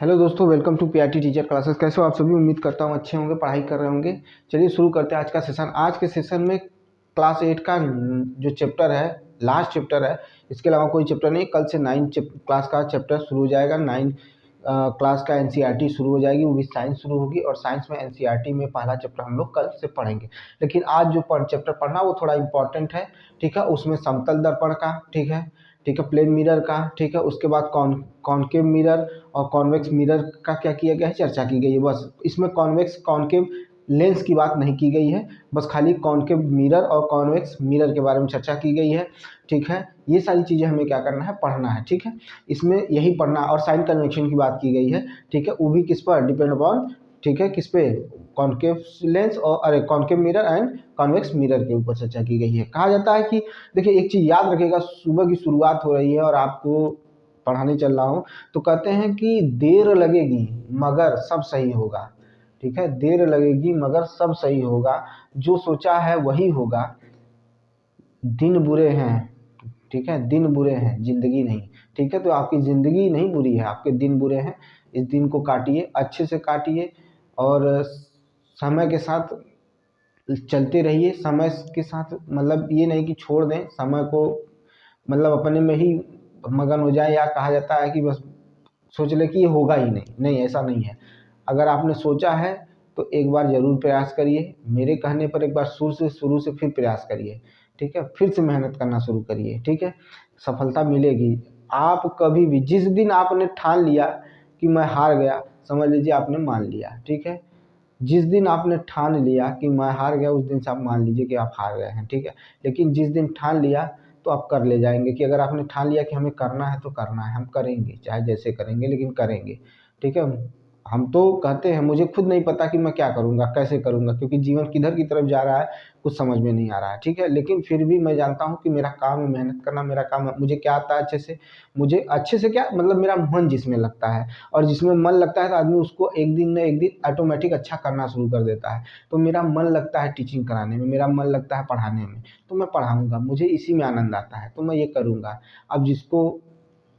Hello दोस्तों, welcome to PRT teacher classes. कैसे हो आप सभी? उम्मीद करता हूँ अच्छे होंगे, पढ़ाई कर रहे होंगे। चलिए शुरू करते हैं आज का सेशन। आज के सेशन में क्लास 8 का जो चैप्टर है, लास्ट चैप्टर है, इसके अलावा कोई चैप्टर नहीं। कल से 9 क्लास का चैप्टर शुरू हो जाएगा। 9 क्लास का एनसीईआरटी शुरू हो जाएगी, वो भी साइंस शुरू होगी। और साइंस में एनसीईआरटी में पहला चैप्टर हम लोग कल से पढ़ेंगे। लेकिन आज जो चैप्टर पढ़ना वो थोड़ा इंपॉर्टेंट है, ठीक है। उसमें समतल दर्पण का, ठीक है, प्लेन मिरर का, ठीक है। उसके बाद कॉनकेव मिरर और कॉन्वेक्स मिरर का क्या किया गया है, चर्चा की गई है। बस इसमें कॉन्वेक्स कॉनकेव लेंस की बात नहीं की गई है, बस खाली कॉनकेव मिरर और कॉन्वेक्स मिरर के बारे में चर्चा की गई है, ठीक है। ये सारी चीज़ें हमें क्या करना है, पढ़ना है, ठीक है। इसमें यही पढ़ना। और साइन कन्वेक्शन की बात की गई है, ठीक है। वो भी किस पर डिपेंड अपॉन, ठीक है, किस पे, कॉनकेव लेंस और concave mirror and convex mirror के ऊपर चर्चा की गई है। कहा जाता है कि देखिए, एक चीज़ याद रखिएगा, सुबह की शुरुआत हो रही है और आपको पढ़ाने चल रहा हूँ, तो कहते हैं कि देर लगेगी मगर सब सही होगा, ठीक है। देर लगेगी मगर सब सही होगा, जो सोचा है वही होगा। दिन बुरे हैं, ठीक है, दिन बुरे हैं, जिंदगी नहीं, ठीक है। तो आपकी ज़िंदगी नहीं बुरी है, आपके दिन बुरे हैं। इस दिन को काटिए, अच्छे से काटिए और समय के साथ चलते रहिए। समय के साथ मतलब ये नहीं कि छोड़ दें समय को, मतलब अपने में ही मगन हो जाए, या कहा जाता है कि बस सोच ले कि ये होगा ही नहीं। नहीं, ऐसा नहीं है। अगर आपने सोचा है तो एक बार ज़रूर प्रयास करिए। मेरे कहने पर एक बार शुरू से फिर प्रयास करिए, ठीक है। फिर से मेहनत करना शुरू करिए, ठीक है। सफलता मिलेगी। आप कभी भी, जिस दिन आपने ठान लिया कि मैं हार गया, समझ लीजिए आपने मान लिया, ठीक है। जिस दिन आपने ठान लिया कि मैं हार गया, उस दिन से आप मान लीजिए कि आप हार गए हैं, ठीक है। लेकिन जिस दिन ठान लिया तो आप कर ले जाएंगे। कि अगर आपने ठान लिया कि हमें करना है तो करना है, हम करेंगे, चाहे जैसे करेंगे लेकिन करेंगे, ठीक है। हम तो कहते हैं मुझे खुद नहीं पता कि मैं क्या करूँगा, कैसे करूँगा, क्योंकि जीवन किधर की तरफ जा रहा है कुछ समझ में नहीं आ रहा है, ठीक है। लेकिन फिर भी मैं जानता हूँ कि मेरा काम है मेहनत करना, मेरा काम है। मुझे क्या आता है अच्छे से, मुझे अच्छे से क्या मतलब, मेरा मन जिसमें लगता है, और जिसमें मन लगता है तो आदमी उसको एक दिन न एक दिन ऑटोमेटिक अच्छा करना शुरू कर देता है। तो मेरा मन लगता है टीचिंग कराने में, मेरा मन लगता है पढ़ाने में, तो मैं पढ़ाऊँगा, मुझे इसी में आनंद आता है, तो मैं ये करूँगा। अब जिसको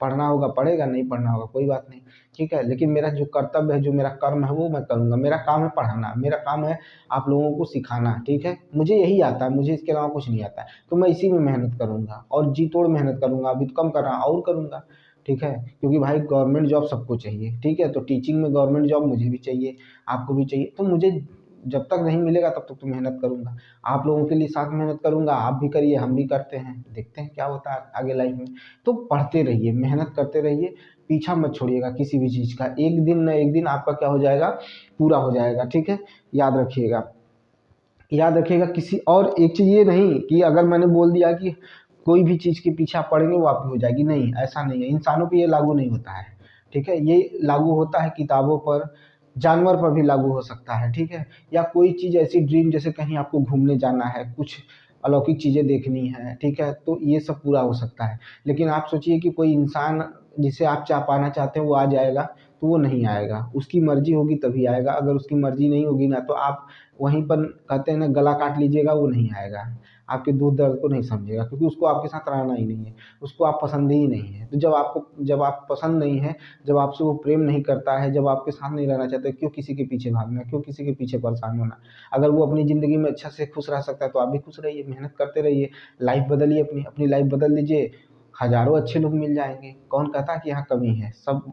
पढ़ना होगा पढ़ेगा, नहीं पढ़ना होगा कोई बात नहीं, ठीक है। लेकिन मेरा जो कर्तव्य है, जो मेरा कर्म है, वो मैं करूँगा। मेरा काम है पढ़ाना, मेरा काम है आप लोगों को सिखाना, ठीक है। मुझे यही आता है, मुझे इसके अलावा कुछ नहीं आता है, तो मैं इसी में मेहनत करूँगा और जी तोड़ मेहनत करूँगा। अभी तो कम कर रहा और करूँगा, ठीक है। क्योंकि भाई गवर्नमेंट जॉब सबको चाहिए, ठीक है। तो टीचिंग में गवर्नमेंट जॉब मुझे भी चाहिए, आपको भी चाहिए। तो मुझे जब तक नहीं मिलेगा तब तक तो मेहनत करूँगा। आप लोगों के लिए साथ मेहनत करूँगा, आप भी करिए, हम भी करते हैं, देखते हैं क्या होता है आगे लाइफ में। तो पढ़ते रहिए, मेहनत करते रहिए, पीछा मत छोड़िएगा किसी भी चीज़ का। एक दिन न एक दिन आपका क्या हो जाएगा, पूरा हो जाएगा, ठीक है। याद रखिएगा, याद रखिएगा। किसी और एक चीज़ ये नहीं कि अगर मैंने बोल दिया कि कोई भी चीज़ के पीछे आप पढ़ेंगे वो आपकी हो जाएगी, नहीं, ऐसा नहीं है। इंसानों पे ये लागू नहीं होता है, ठीक है। ये लागू होता है किताबों पर, जानवर पर भी लागू हो सकता है, ठीक है। या कोई चीज़ ऐसी ड्रीम, जैसे कहीं आपको घूमने जाना है, कुछ अलौकिक चीज़ें देखनी है, ठीक है, तो ये सब पूरा हो सकता है। लेकिन आप सोचिए कि कोई इंसान जिसे आप पाना चाहते हैं वो आ जाएगा, तो वो नहीं आएगा। उसकी मर्जी होगी तभी आएगा। अगर उसकी मर्जी नहीं होगी ना, तो आप वहीं पर कहते हैं ना, गला काट लीजिएगा, वो नहीं आएगा। आपके दुःख दर्द को नहीं समझेगा, क्योंकि उसको आपके साथ रहना ही नहीं है, उसको आप पसंद ही नहीं है। तो जब आप पसंद नहीं है, जब आपसे वो प्रेम नहीं करता है, जब आपके साथ नहीं रहना चाहते, क्यों किसी के पीछे भागना, क्यों किसी के पीछे परेशान होना। अगर वो अपनी ज़िंदगी में अच्छा से खुश रह सकता है तो आप भी खुश रहिए, मेहनत करते रहिए, लाइफ बदलिए, अपनी लाइफ बदल लीजिए। हज़ारों अच्छे लोग मिल जाएँगे। कौन कहता है कि यहाँ कमी है? सब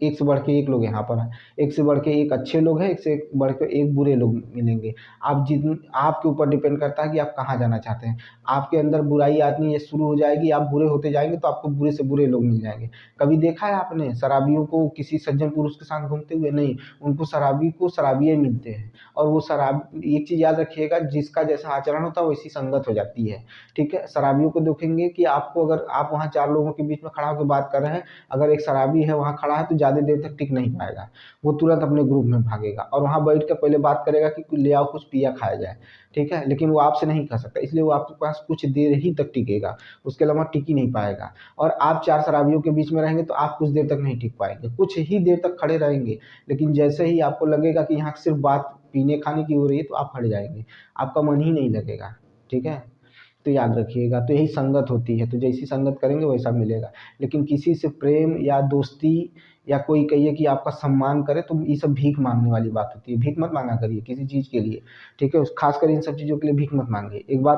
एक से बढ़ के एक लोग यहाँ पर हैं, एक से बढ़ के एक अच्छे लोग हैं, एक से बढ़ के एक बुरे लोग मिलेंगे। आपके ऊपर डिपेंड करता है कि आप कहाँ जाना चाहते हैं। आपके अंदर बुराई आनी ये शुरू हो जाएगी, आप बुरे होते जाएँगे तो आपको बुरे से बुरे लोग मिल जाएँगे। कभी देखा है आपने शराबियों को किसी सज्जन पुरुष के साथ घूमते हुए? नहीं, उनको शराबी को शराबिये मिलते हैं। और वो शराब, एक चीज़ याद रखिएगा, जिसका जैसा आचरण होता है वैसी संगत हो जाती है, ठीक है। शराबियों को देखेंगे कि आपको, अगर आप वहाँ 4 लोगों के बीच में खड़ा होकर बात कर रहे हैं, अगर एक शराबी है वहाँ खड़ा है तो ज़्यादा देर तक टिक नहीं पाएगा, वो तुरंत अपने ग्रुप में भागेगा और वहाँ बैठ कर पहले बात करेगा कि ले आओ कुछ पिया खाया जाए, ठीक है। लेकिन वो आपसे नहीं खा सकता, इसलिए वो आपके पास कुछ देर ही तक टिकेगा, उसके अलावा टिक ही नहीं पाएगा। और आप 4 शराबियों के बीच में रहेंगे तो आप कुछ देर तक नहीं टिक पाएंगे, कुछ ही देर तक खड़े रहेंगे। लेकिन जैसे ही आपको लगेगा कि यहाँ सिर्फ बात पीने खाने की हो रही है तो आप हट जाएंगे, आपका मन ही नहीं लगेगा, ठीक है। तो याद रखिएगा, तो यही संगत होती है, तो जैसी संगत करेंगे वैसा मिलेगा। लेकिन किसी से प्रेम या दोस्ती या कोई कहिए कि आपका सम्मान करे, तो ये सब भीख मांगने वाली बात होती है। भीख मत मांगा करिए किसी चीज़ के लिए, ठीक है। खासकर इन सब चीज़ों के लिए भीख मत मांगिए। एक बार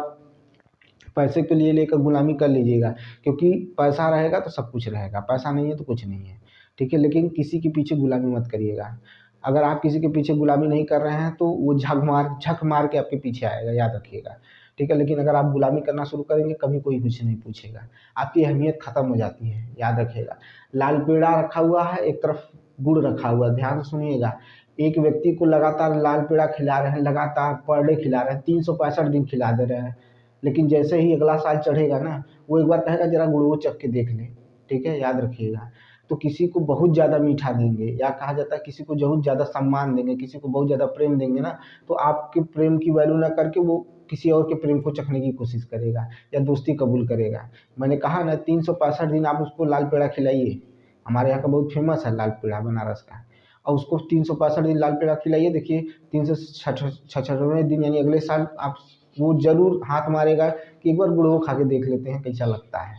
पैसे के लिए लेकर गुलामी कर लीजिएगा, क्योंकि पैसा रहेगा तो सब कुछ रहेगा, पैसा नहीं है तो कुछ नहीं है, ठीक है। लेकिन किसी के पीछे गुलामी मत करिएगा। अगर आप किसी के पीछे गुलामी नहीं कर रहे हैं तो वो झक मार के आपके पीछे आएगा, याद रखिएगा, ठीक है। लेकिन अगर आप गुलामी करना शुरू करेंगे, कभी कोई कुछ नहीं पूछेगा, आपकी अहमियत खत्म हो जाती है, याद रखिएगा। लाल पेड़ा रखा हुआ है, एक तरफ गुड़ रखा हुआ है, ध्यान से सुनिएगा। एक व्यक्ति को लगातार लाल पेड़ा खिला रहे हैं, लगातार पर डे खिला रहे हैं, 365 दिन खिला दे रहे हैं, लेकिन जैसे ही अगला साल चढ़ेगा ना, वो एक बार कहेगा जरा गुड़वो चख के देख ले, ठीक है, याद रखिएगा। तो किसी को बहुत ज़्यादा मीठा देंगे, या कहा जाता है किसी को बहुत ज़्यादा सम्मान देंगे, किसी को बहुत ज़्यादा प्रेम देंगे ना, तो आपके प्रेम की वैल्यू ना करके वो किसी और के प्रेम को चखने की कोशिश करेगा या दोस्ती कबूल करेगा। मैंने कहा ना, 365 दिन आप उसको लाल पेड़ा खिलाइए। हमारे यहाँ का बहुत फेमस है लाल पेड़ा बनारस का, और उसको 365 दिन लाल पेड़ा खिलाइए। देखिए 366वें दिन यानी अगले साल आप वो जरूर हाथ मारेगा कि एक बार गुड़वो खा के देख लेते हैं कैसा लगता है,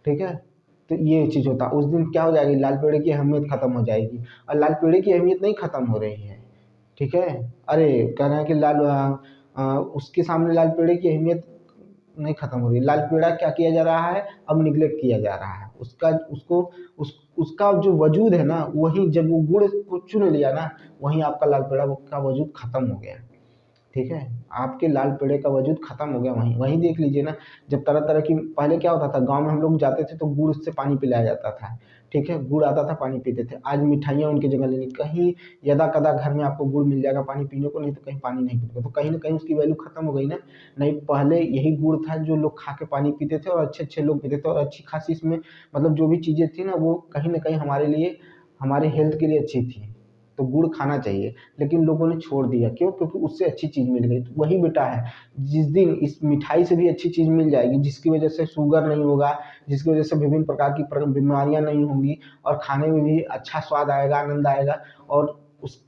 ठीक है। तो ये चीज़ होता है, उस दिन क्या हो जाएगी, लाल पेड़े की अहमियत खत्म हो जाएगी। और लाल पेड़े की अहमियत नहीं खत्म हो रही है, ठीक है। अरे कह रहे हैं कि उसके सामने लाल पेड़े की अहमियत नहीं खत्म हो रही। लाल पेड़ा क्या किया जा रहा है, अब निगलेक्ट किया जा रहा है उसका, उसका जो वजूद है ना, वही जब वो गुड़ को चुन लिया ना, वहीं आपका लाल पेड़ा का वजूद खत्म हो गया, ठीक है। आपके लाल पेड़े का वजूद खत्म हो गया वहीं वहीं देख लीजिए ना। जब तरह तरह की पहले क्या होता था, गांव में हम लोग जाते थे तो गुड़ से पानी पिलाया जाता था, ठीक है, गुड़ आता था पानी पीते थे। आज मिठाइयाँ उनकी जगह लेनी, कहीं यदा कदा घर में आपको गुड़ मिल जाएगा पानी पीने को, नहीं तो कहीं पानी नहीं पीते, तो कहीं ना कहीं उसकी वैल्यू खत्म हो गई ना। नहीं, पहले यही गुड़ था जो लोग खा के पानी पीते थे, और अच्छे अच्छे लोग पीते थे, और अच्छी खासी इसमें मतलब जो भी चीज़ें थी ना, वो कहीं ना कहीं हमारे लिए, हमारे हेल्थ के लिए अच्छी थी। तो गुड़ खाना चाहिए, लेकिन लोगों ने छोड़ दिया, क्यों? क्योंकि उससे अच्छी चीज़ मिल गई। तो वही बेटा है, जिस दिन इस मिठाई से भी अच्छी चीज़ मिल जाएगी, जिसकी वजह से शुगर नहीं होगा, जिसकी वजह से विभिन्न प्रकार की बीमारियां नहीं होंगी, और खाने में भी अच्छा स्वाद आएगा, आनंद आएगा, और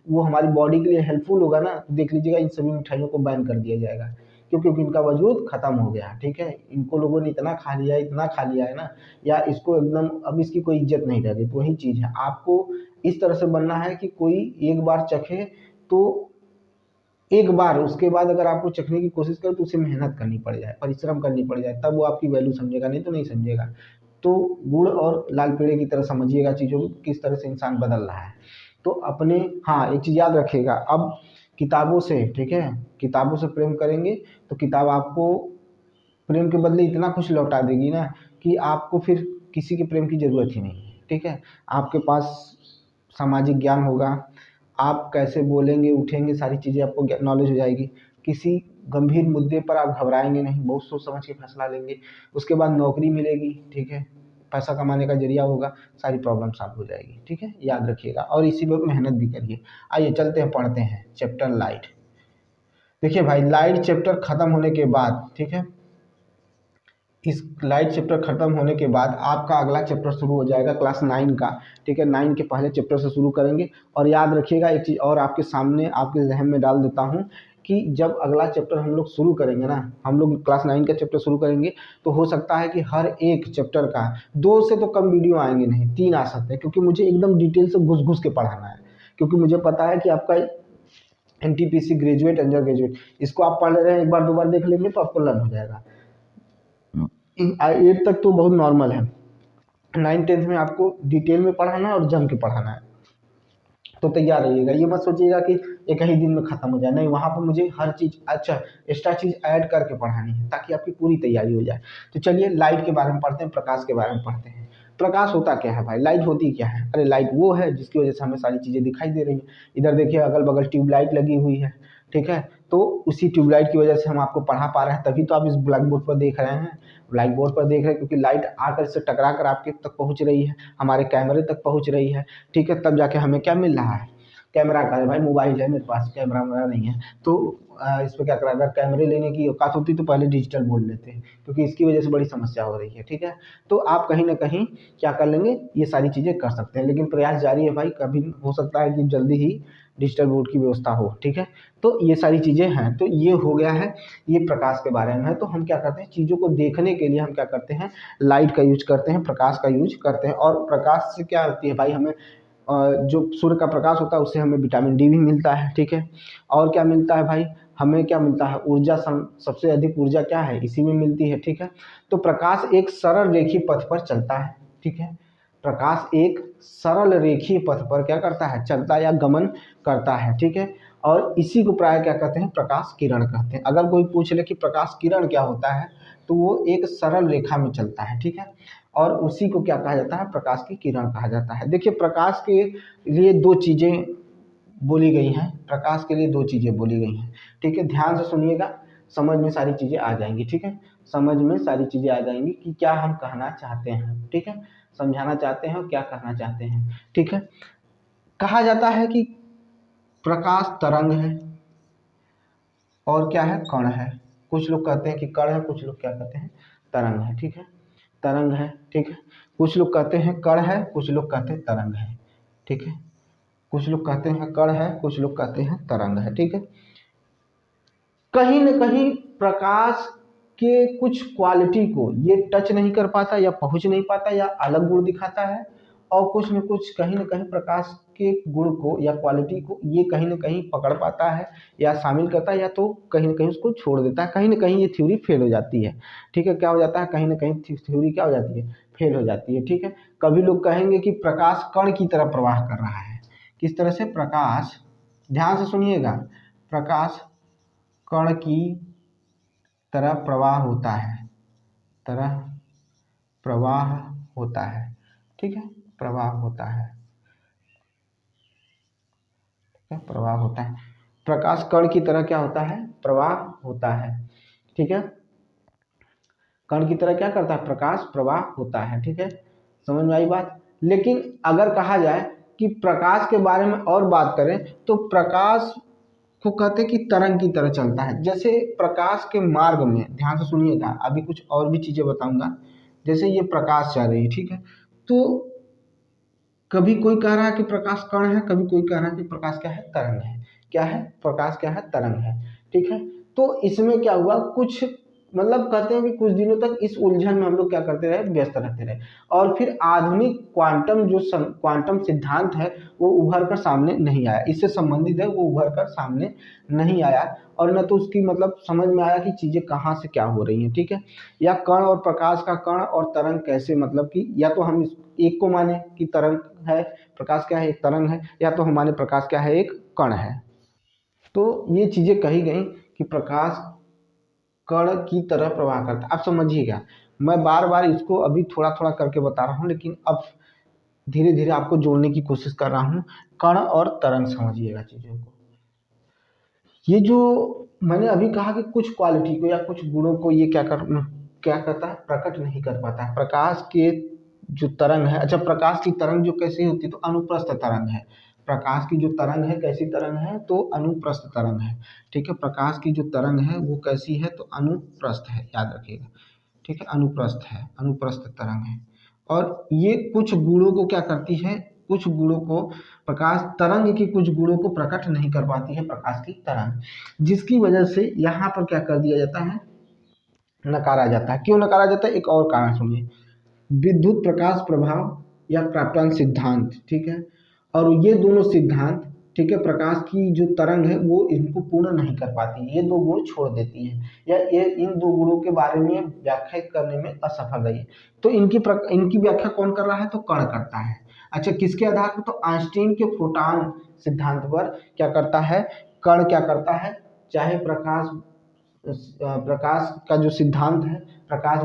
वो हमारी बॉडी के लिए हेल्पफुल होगा ना, तो देख लीजिएगा इन सभी मिठाइयों को बैन कर दिया जाएगा। क्यों? क्योंकि इनका वजूद खत्म हो गया, ठीक है। इनको लोगों ने इतना खा लिया, इतना खा लिया है ना, या इसको एकदम अब इसकी कोई इज्जत नहीं रह गई। तो वही चीज़ है, आपको इस तरह से बनना है कि कोई एक बार चखे तो एक बार, उसके बाद अगर आपको चखने की कोशिश करे तो उसे मेहनत करनी पड़ जाए, परिश्रम करनी पड़ जाए, तब वो आपकी वैल्यू समझेगा, नहीं तो नहीं समझेगा। तो गुड़ और लाल पेड़े की तरह समझिएगा चीज़ों को, किस तरह से इंसान बदल रहा है। तो अपने, हाँ एक चीज़ याद रखिएगा, अब किताबों से, ठीक है, किताबों से प्रेम करेंगे तो किताब आपको प्रेम के बदले इतना कुछ लौटा देगी ना, कि आपको फिर किसी के प्रेम की ज़रूरत ही नहीं है, ठीक है। आपके पास सामाजिक ज्ञान होगा, आप कैसे बोलेंगे उठेंगे, सारी चीज़ें आपको नॉलेज हो जाएगी। किसी गंभीर मुद्दे पर आप घबराएंगे नहीं, बहुत सोच समझ के फैसला लेंगे। उसके बाद नौकरी मिलेगी, ठीक है, पैसा कमाने का जरिया होगा, सारी प्रॉब्लम सॉल्व हो जाएगी, ठीक है, याद रखिएगा। और इसी में मेहनत भी करिए। आइए चलते हैं, पढ़ते हैं चैप्टर लाइट। देखिए भाई, लाइट चैप्टर खत्म होने के बाद, ठीक है, इस लाइट चैप्टर खत्म होने के बाद आपका अगला चैप्टर शुरू हो जाएगा क्लास 9 का, ठीक है। 9 के पहले चैप्टर से शुरू करेंगे। और याद रखिएगा एक चीज़ और आपके सामने, आपके जहन में डाल देता हूँ, कि जब अगला चैप्टर हम लोग शुरू करेंगे ना, हम लोग क्लास 9 का चैप्टर शुरू करेंगे, तो हो सकता है कि हर एक चैप्टर का 2 से तो कम वीडियो आएंगे नहीं, 3 आ सकते हैं, क्योंकि मुझे एकदम डिटेल से घुस घुस के पढ़ाना है। क्योंकि मुझे पता है कि आपका NTPC ग्रेजुएट, अंडर ग्रेजुएट, इसको आप पढ़ रहे हैं, एक बार दो बार देख लेंगे तो आपको लर्न हो जाएगा। 8 तक तो बहुत नॉर्मल है, 9-10 में आपको डिटेल में पढ़ाना है और जम के पढ़ाना है। तो तैयार रहिएगा, ये मत सोचिएगा कि एक ही दिन में खत्म हो जाए, नहीं, वहाँ पर मुझे हर चीज़ अच्छा एक्स्ट्रा चीज़ ऐड करके पढ़ानी है, ताकि आपकी पूरी तैयारी हो जाए। तो चलिए लाइट के बारे में पढ़ते हैं, प्रकाश के बारे में पढ़ते हैं। प्रकाश होता क्या है भाई, लाइट होती क्या है? अरे लाइट वो है जिसकी वजह से हमें सारी चीज़ें दिखाई दे रही हैं। इधर देखिए अगल बगल ट्यूबलाइट लगी हुई है, ठीक है। तो उसी ट्यूबलाइट की वजह से हम आपको पढ़ा पा रहे हैं, तभी तो आप इस ब्लैक बोर्ड पर देख रहे हैं, ब्लैक बोर्ड पर देख रहे हैं, क्योंकि लाइट आकर इससे टकरा कर आपके तक पहुंच रही है, हमारे कैमरे तक पहुंच रही है, ठीक है। तब जाके हमें क्या मिल रहा है, कैमरा का है भाई, मोबाइल है मेरे पास, कैमरा वैमरा नहीं है। तो इस पर क्या करा, अगर कैमरे लेने की औकात होती तो पहले डिजिटल बोल लेते हैं, क्योंकि इसकी वजह से बड़ी समस्या हो रही है, ठीक है। तो आप कहीं ना कहीं क्या कर लेंगे, ये सारी चीज़ें कर सकते हैं, लेकिन प्रयास जारी है भाई, कभी हो सकता है कि जल्दी ही डिजिटल बोर्ड की व्यवस्था हो, ठीक है। तो ये सारी चीज़ें हैं, तो ये हो गया है, ये प्रकाश के बारे में है। तो हम क्या करते हैं, चीज़ों को देखने के लिए हम क्या करते हैं, लाइट का यूज करते हैं, प्रकाश का यूज करते हैं। और प्रकाश से क्या होती है भाई, हमें जो सूर्य का प्रकाश होता है उससे हमें विटामिन डी भी मिलता है, ठीक है। और क्या मिलता है भाई, हमें क्या मिलता है, ऊर्जा, सबसे अधिक ऊर्जा क्या है, इसी में मिलती है, ठीक है। तो प्रकाश एक सरल रेखीय पथ पर चलता है, ठीक है। प्रकाश एक सरल रेखीय पथ पर क्या करता है, चलता या गमन करता है, ठीक है। और इसी को प्राय क्या कहते हैं, प्रकाश किरण कहते हैं। अगर कोई पूछ ले कि प्रकाश किरण क्या होता है, तो वो एक सरल रेखा में चलता है, ठीक है। और उसी को क्या कहा जाता है, प्रकाश की किरण कहा जाता है। देखिए प्रकाश के लिए दो चीज़ें बोली गई हैं, प्रकाश के लिए दो चीज़ें बोली गई हैं, ठीक है। ध्यान से सुनिएगा, समझ में सारी चीज़ें आ जाएंगी, ठीक है। समझ में सारी चीज़ें आ जाएंगी कि क्या हम कहना चाहते हैं, ठीक है, समझाना चाहते हैं और क्या कहना चाहते हैं, ठीक है। कहा जाता है कि प्रकाश तरंग है और क्या है, कण है। कुछ लोग कहते हैं कि कण है, कुछ लोग क्या कहते हैं, तरंग है, ठीक है। तरंग है, ठीक है। कुछ लोग कहते हैं कण है, कुछ लोग कहते हैं तरंग है, ठीक है। कुछ लोग कहते हैं कण है, कुछ लोग कहते हैं तरंग है, ठीक है। कहीं न कहीं प्रकाश के कुछ क्वालिटी को ये टच नहीं कर पाता या पहुंच नहीं पाता या अलग गुण दिखाता है, और कुछ न कुछ कहीं न कहीं प्रकाश के गुण को या क्वालिटी को ये कहीं न कहीं पकड़ पाता है या शामिल करता है, या तो कहीं न कहीं उसको छोड़ देता है। कहीं न कहीं ये थ्योरी फेल हो जाती है, ठीक है। क्या हो जाता है, कहीं न कहीं थ्योरी क्या हो जाती है, फेल हो जाती है, ठीक है। कभी लोग कहेंगे कि प्रकाश कण की तरह प्रवाह कर रहा है। किस तरह से, प्रकाश, ध्यान से सुनिएगा, प्रकाश कण की तरह प्रवाह होता है, तरह प्रवाह होता है, ठीक है, प्रवाह होता है, ठीक है, प्रवाह होता है। प्रकाश कण की तरह क्या होता है, प्रवाह होता है, ठीक है। कण की तरह क्या करता है, प्रकाश प्रवाह होता है, ठीक है। समझ में आई बात। लेकिन अगर कहा जाए कि प्रकाश के बारे में और बात करें, तो प्रकाश को कहते हैं कि तरंग की तरह चलता है। जैसे प्रकाश के मार्ग में, ध्यान से सुनिएगा, अभी कुछ और भी चीजें बताऊंगा। जैसे ये प्रकाश जा रही है, ठीक है, तो कभी कोई कह रहा है कि प्रकाश कण है, कभी कोई कह रहा है कि प्रकाश क्या है, तरंग है। क्या है, प्रकाश क्या है, तरंग है, ठीक है। तो इसमें क्या हुआ, कुछ मतलब कहते हैं कि कुछ दिनों तक इस उलझन में हम लोग क्या करते रहे, व्यस्त रहते रहे। और फिर आधुनिक क्वांटम जो क्वांटम सिद्धांत है वो उभर कर सामने नहीं आया, इससे संबंधित है, वो उभर कर सामने नहीं आया। और न तो उसकी मतलब समझ में आया कि चीजें कहाँ से क्या हो रही हैं, ठीक है। या कण और प्रकाश का, कण और तरंग कैसे, मतलब कि या तो हम एक को माने कि तरंग है, प्रकाश क्या है, एक तरंग है, या तो हमारे प्रकाश क्या है, एक कण है। तो ये चीजें कही गई कि प्रकाश कण की तरह प्रवाह करता है। अब समझिएगा, मैं बार बार इसको अभी थोड़ा थोड़ा करके बता रहा हूँ, लेकिन अब धीरे धीरे आपको जोड़ने की कोशिश कर रहा हूँ। कण और तरंग समझिएगा चीजों को। ये जो मैंने अभी कहा कि कुछ क्वालिटी को या कुछ गुणों को ये क्या करता है, प्रकट नहीं कर पाता है। प्रकाश के जो तरंग है, अच्छा प्रकाश की तरंग जो कैसी होती है, तो अनुप्रस्थ तरंग है। प्रकाश की जो तरंग है कैसी तरंग है, तो अनुप्रस्थ तरंग है, ठीक है। प्रकाश की जो तरंग है वो कैसी है, तो अनुप्रस्थ है, याद रखिएगा, ठीक है, अनुप्रस्थ है, अनुप्रस्थ तरंग है। और ये कुछ गुणों को क्या करती है, कुछ गुणों को, प्रकाश तरंग के कुछ गुणों को प्रकट नहीं कर पाती है प्रकाश की तरंग, जिसकी वजह से यहाँ पर क्या कर दिया जाता है, नकारा जाता है। क्यों नकारा जाता है, एक और कारण सुनिए, विद्युत प्रकाश प्रभाव या प्राप्तांक सिद्धांत, ठीक है। और ये दोनों सिद्धांत, ठीक है, प्रकाश की जो तरंग है वो इनको पूर्ण नहीं कर पाती, ये दो गुण छोड़ देती है, या ये इन दो गुणों के बारे में व्याख्या करने में असफल रही है। तो इनकी व्याख्या कौन कर रहा है, तो कण करता है। अच्छा, किसके आधार पर, तो आइंस्टीन के फोटॉन सिद्धांत पर क्या करता है, कण क्या करता है, चाहे प्रकाश का जो सिद्धांत है, प्रकाश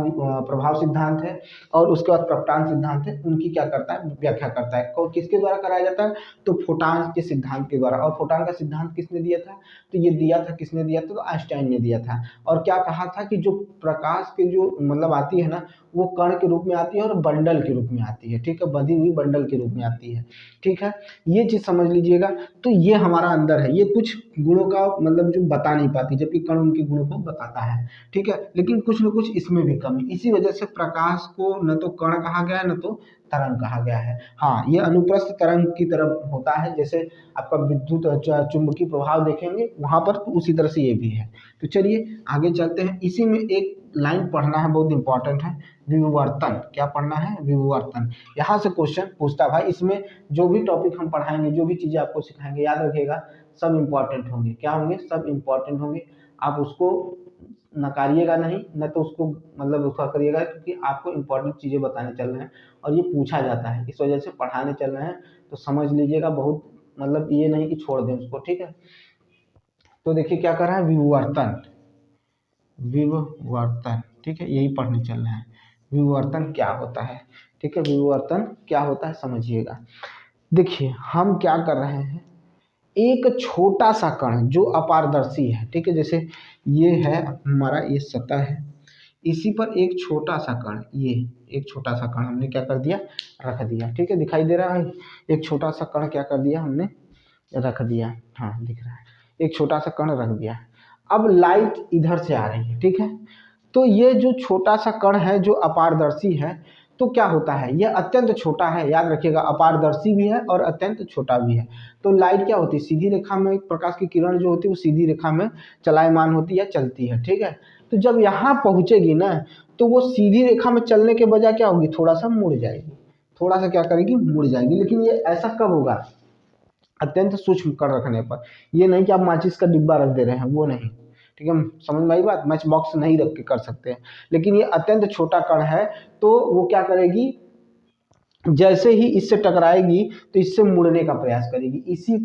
प्रभाव सिद्धांत है, और उसके बाद प्रपटान सिद्धांत है, उनकी क्या करता है, व्याख्या करता है। और किसके द्वारा कराया जाता है, तो फोटान के सिद्धांत के द्वारा। और फोटान का सिद्धांत किसने दिया था, तो ये दिया था, किसने दिया था, तो आइंस्टाइन ने दिया था। और क्या कहा था कि जो प्रकाश के जो मतलब आती है ना, वो कण के रूप में आती है और बंडल के रूप में आती है, ठीक है, बंधी हुई बंडल के रूप में आती है, ठीक है। ये चीज समझ लीजिएगा। तो ये हमारा अंदर है, ये कुछ गुणों का मतलब जो बता नहीं पाती, जबकि कण उनके गुणों को बताता है, ठीक है। लेकिन कुछ न कुछ इसमें भी कमी, इसी वजह से प्रकाश को न तो कण कहा गया है, न तो तरंग कहा गया है। हाँ, ये अनुप्रस्थ तरंग की तरफ होता है, जैसे आपका विद्युत चुंबकीय प्रभाव देखेंगे वहां पर, तो उसी तरह से ये भी है। तो चलिए आगे चलते हैं। इसी में एक लाइन पढ़ना है, बहुत इंपॉर्टेंट है। विवर्तन, क्या पढ़ना है? विवर्तन। यहाँ से क्वेश्चन पूछता भाई, इसमें जो भी टॉपिक हम पढ़ाएंगे, जो भी चीज़ें आपको सिखाएंगे, याद रखिएगा सब इंपॉर्टेंट होंगे। क्या होंगे? सब इंपॉर्टेंट होंगे। आप उसको नकारिएगा नहीं, न तो उसको मतलब उसका करिएगा, क्योंकि आपको इंपॉर्टेंट चीज़ें बताने चल रहे हैं और ये पूछा जाता है, इस वजह से पढ़ाने चल रहे हैं। तो समझ लीजिएगा, बहुत मतलब ये नहीं कि छोड़ दें उसको, ठीक है। तो देखिए क्या कर रहा है, विवर्तन, विवर्तन, ठीक है, यही पढ़ने चल रहे हैं। विवर्तन क्या होता है, ठीक है, विवर्तन क्या होता है समझिएगा। देखिए हम क्या कर रहे हैं, एक छोटा सा कण जो अपारदर्शी है, ठीक है, जैसे ये है हमारा, ये सतह है, इसी पर एक छोटा सा कण, ये एक छोटा सा कण हमने क्या कर दिया, रख दिया, ठीक है, दिखाई दे रहा है। एक छोटा सा कण क्या कर दिया हमने, रख दिया, हाँ दिख रहा है, एक छोटा सा कण रख दिया। अब लाइट इधर से आ रही है, ठीक है, तो ये जो छोटा सा कण है जो अपारदर्शी है, तो क्या होता है, यह अत्यंत छोटा है, याद रखिएगा, अपारदर्शी भी है और अत्यंत छोटा भी है। तो लाइट क्या होती है, सीधी रेखा में प्रकाश की किरण जो होती है वो सीधी रेखा में चलायमान होती है, चलती है, ठीक है। तो जब यहाँ पहुँचेगी ना, तो वो सीधी रेखा में चलने के बजाय क्या होगी, थोड़ा सा मुड़ जाएगी, थोड़ा सा क्या करेगी, मुड़ जाएगी। लेकिन ये ऐसा कब होगा, अत्यंत सूक्ष्म कण रखने पर। ये नहीं कि आप माचिस का डिब्बा रख दे रहे हैं, वो नहीं, ठीक है, समझ में आई बात। मैच बॉक्स नहीं रख के कर सकते हैं, लेकिन ये अत्यंत छोटा कण है, तो वो क्या करेगी, जैसे ही इससे टकराएगी तो इससे मुड़ने का प्रयास करेगी। इसी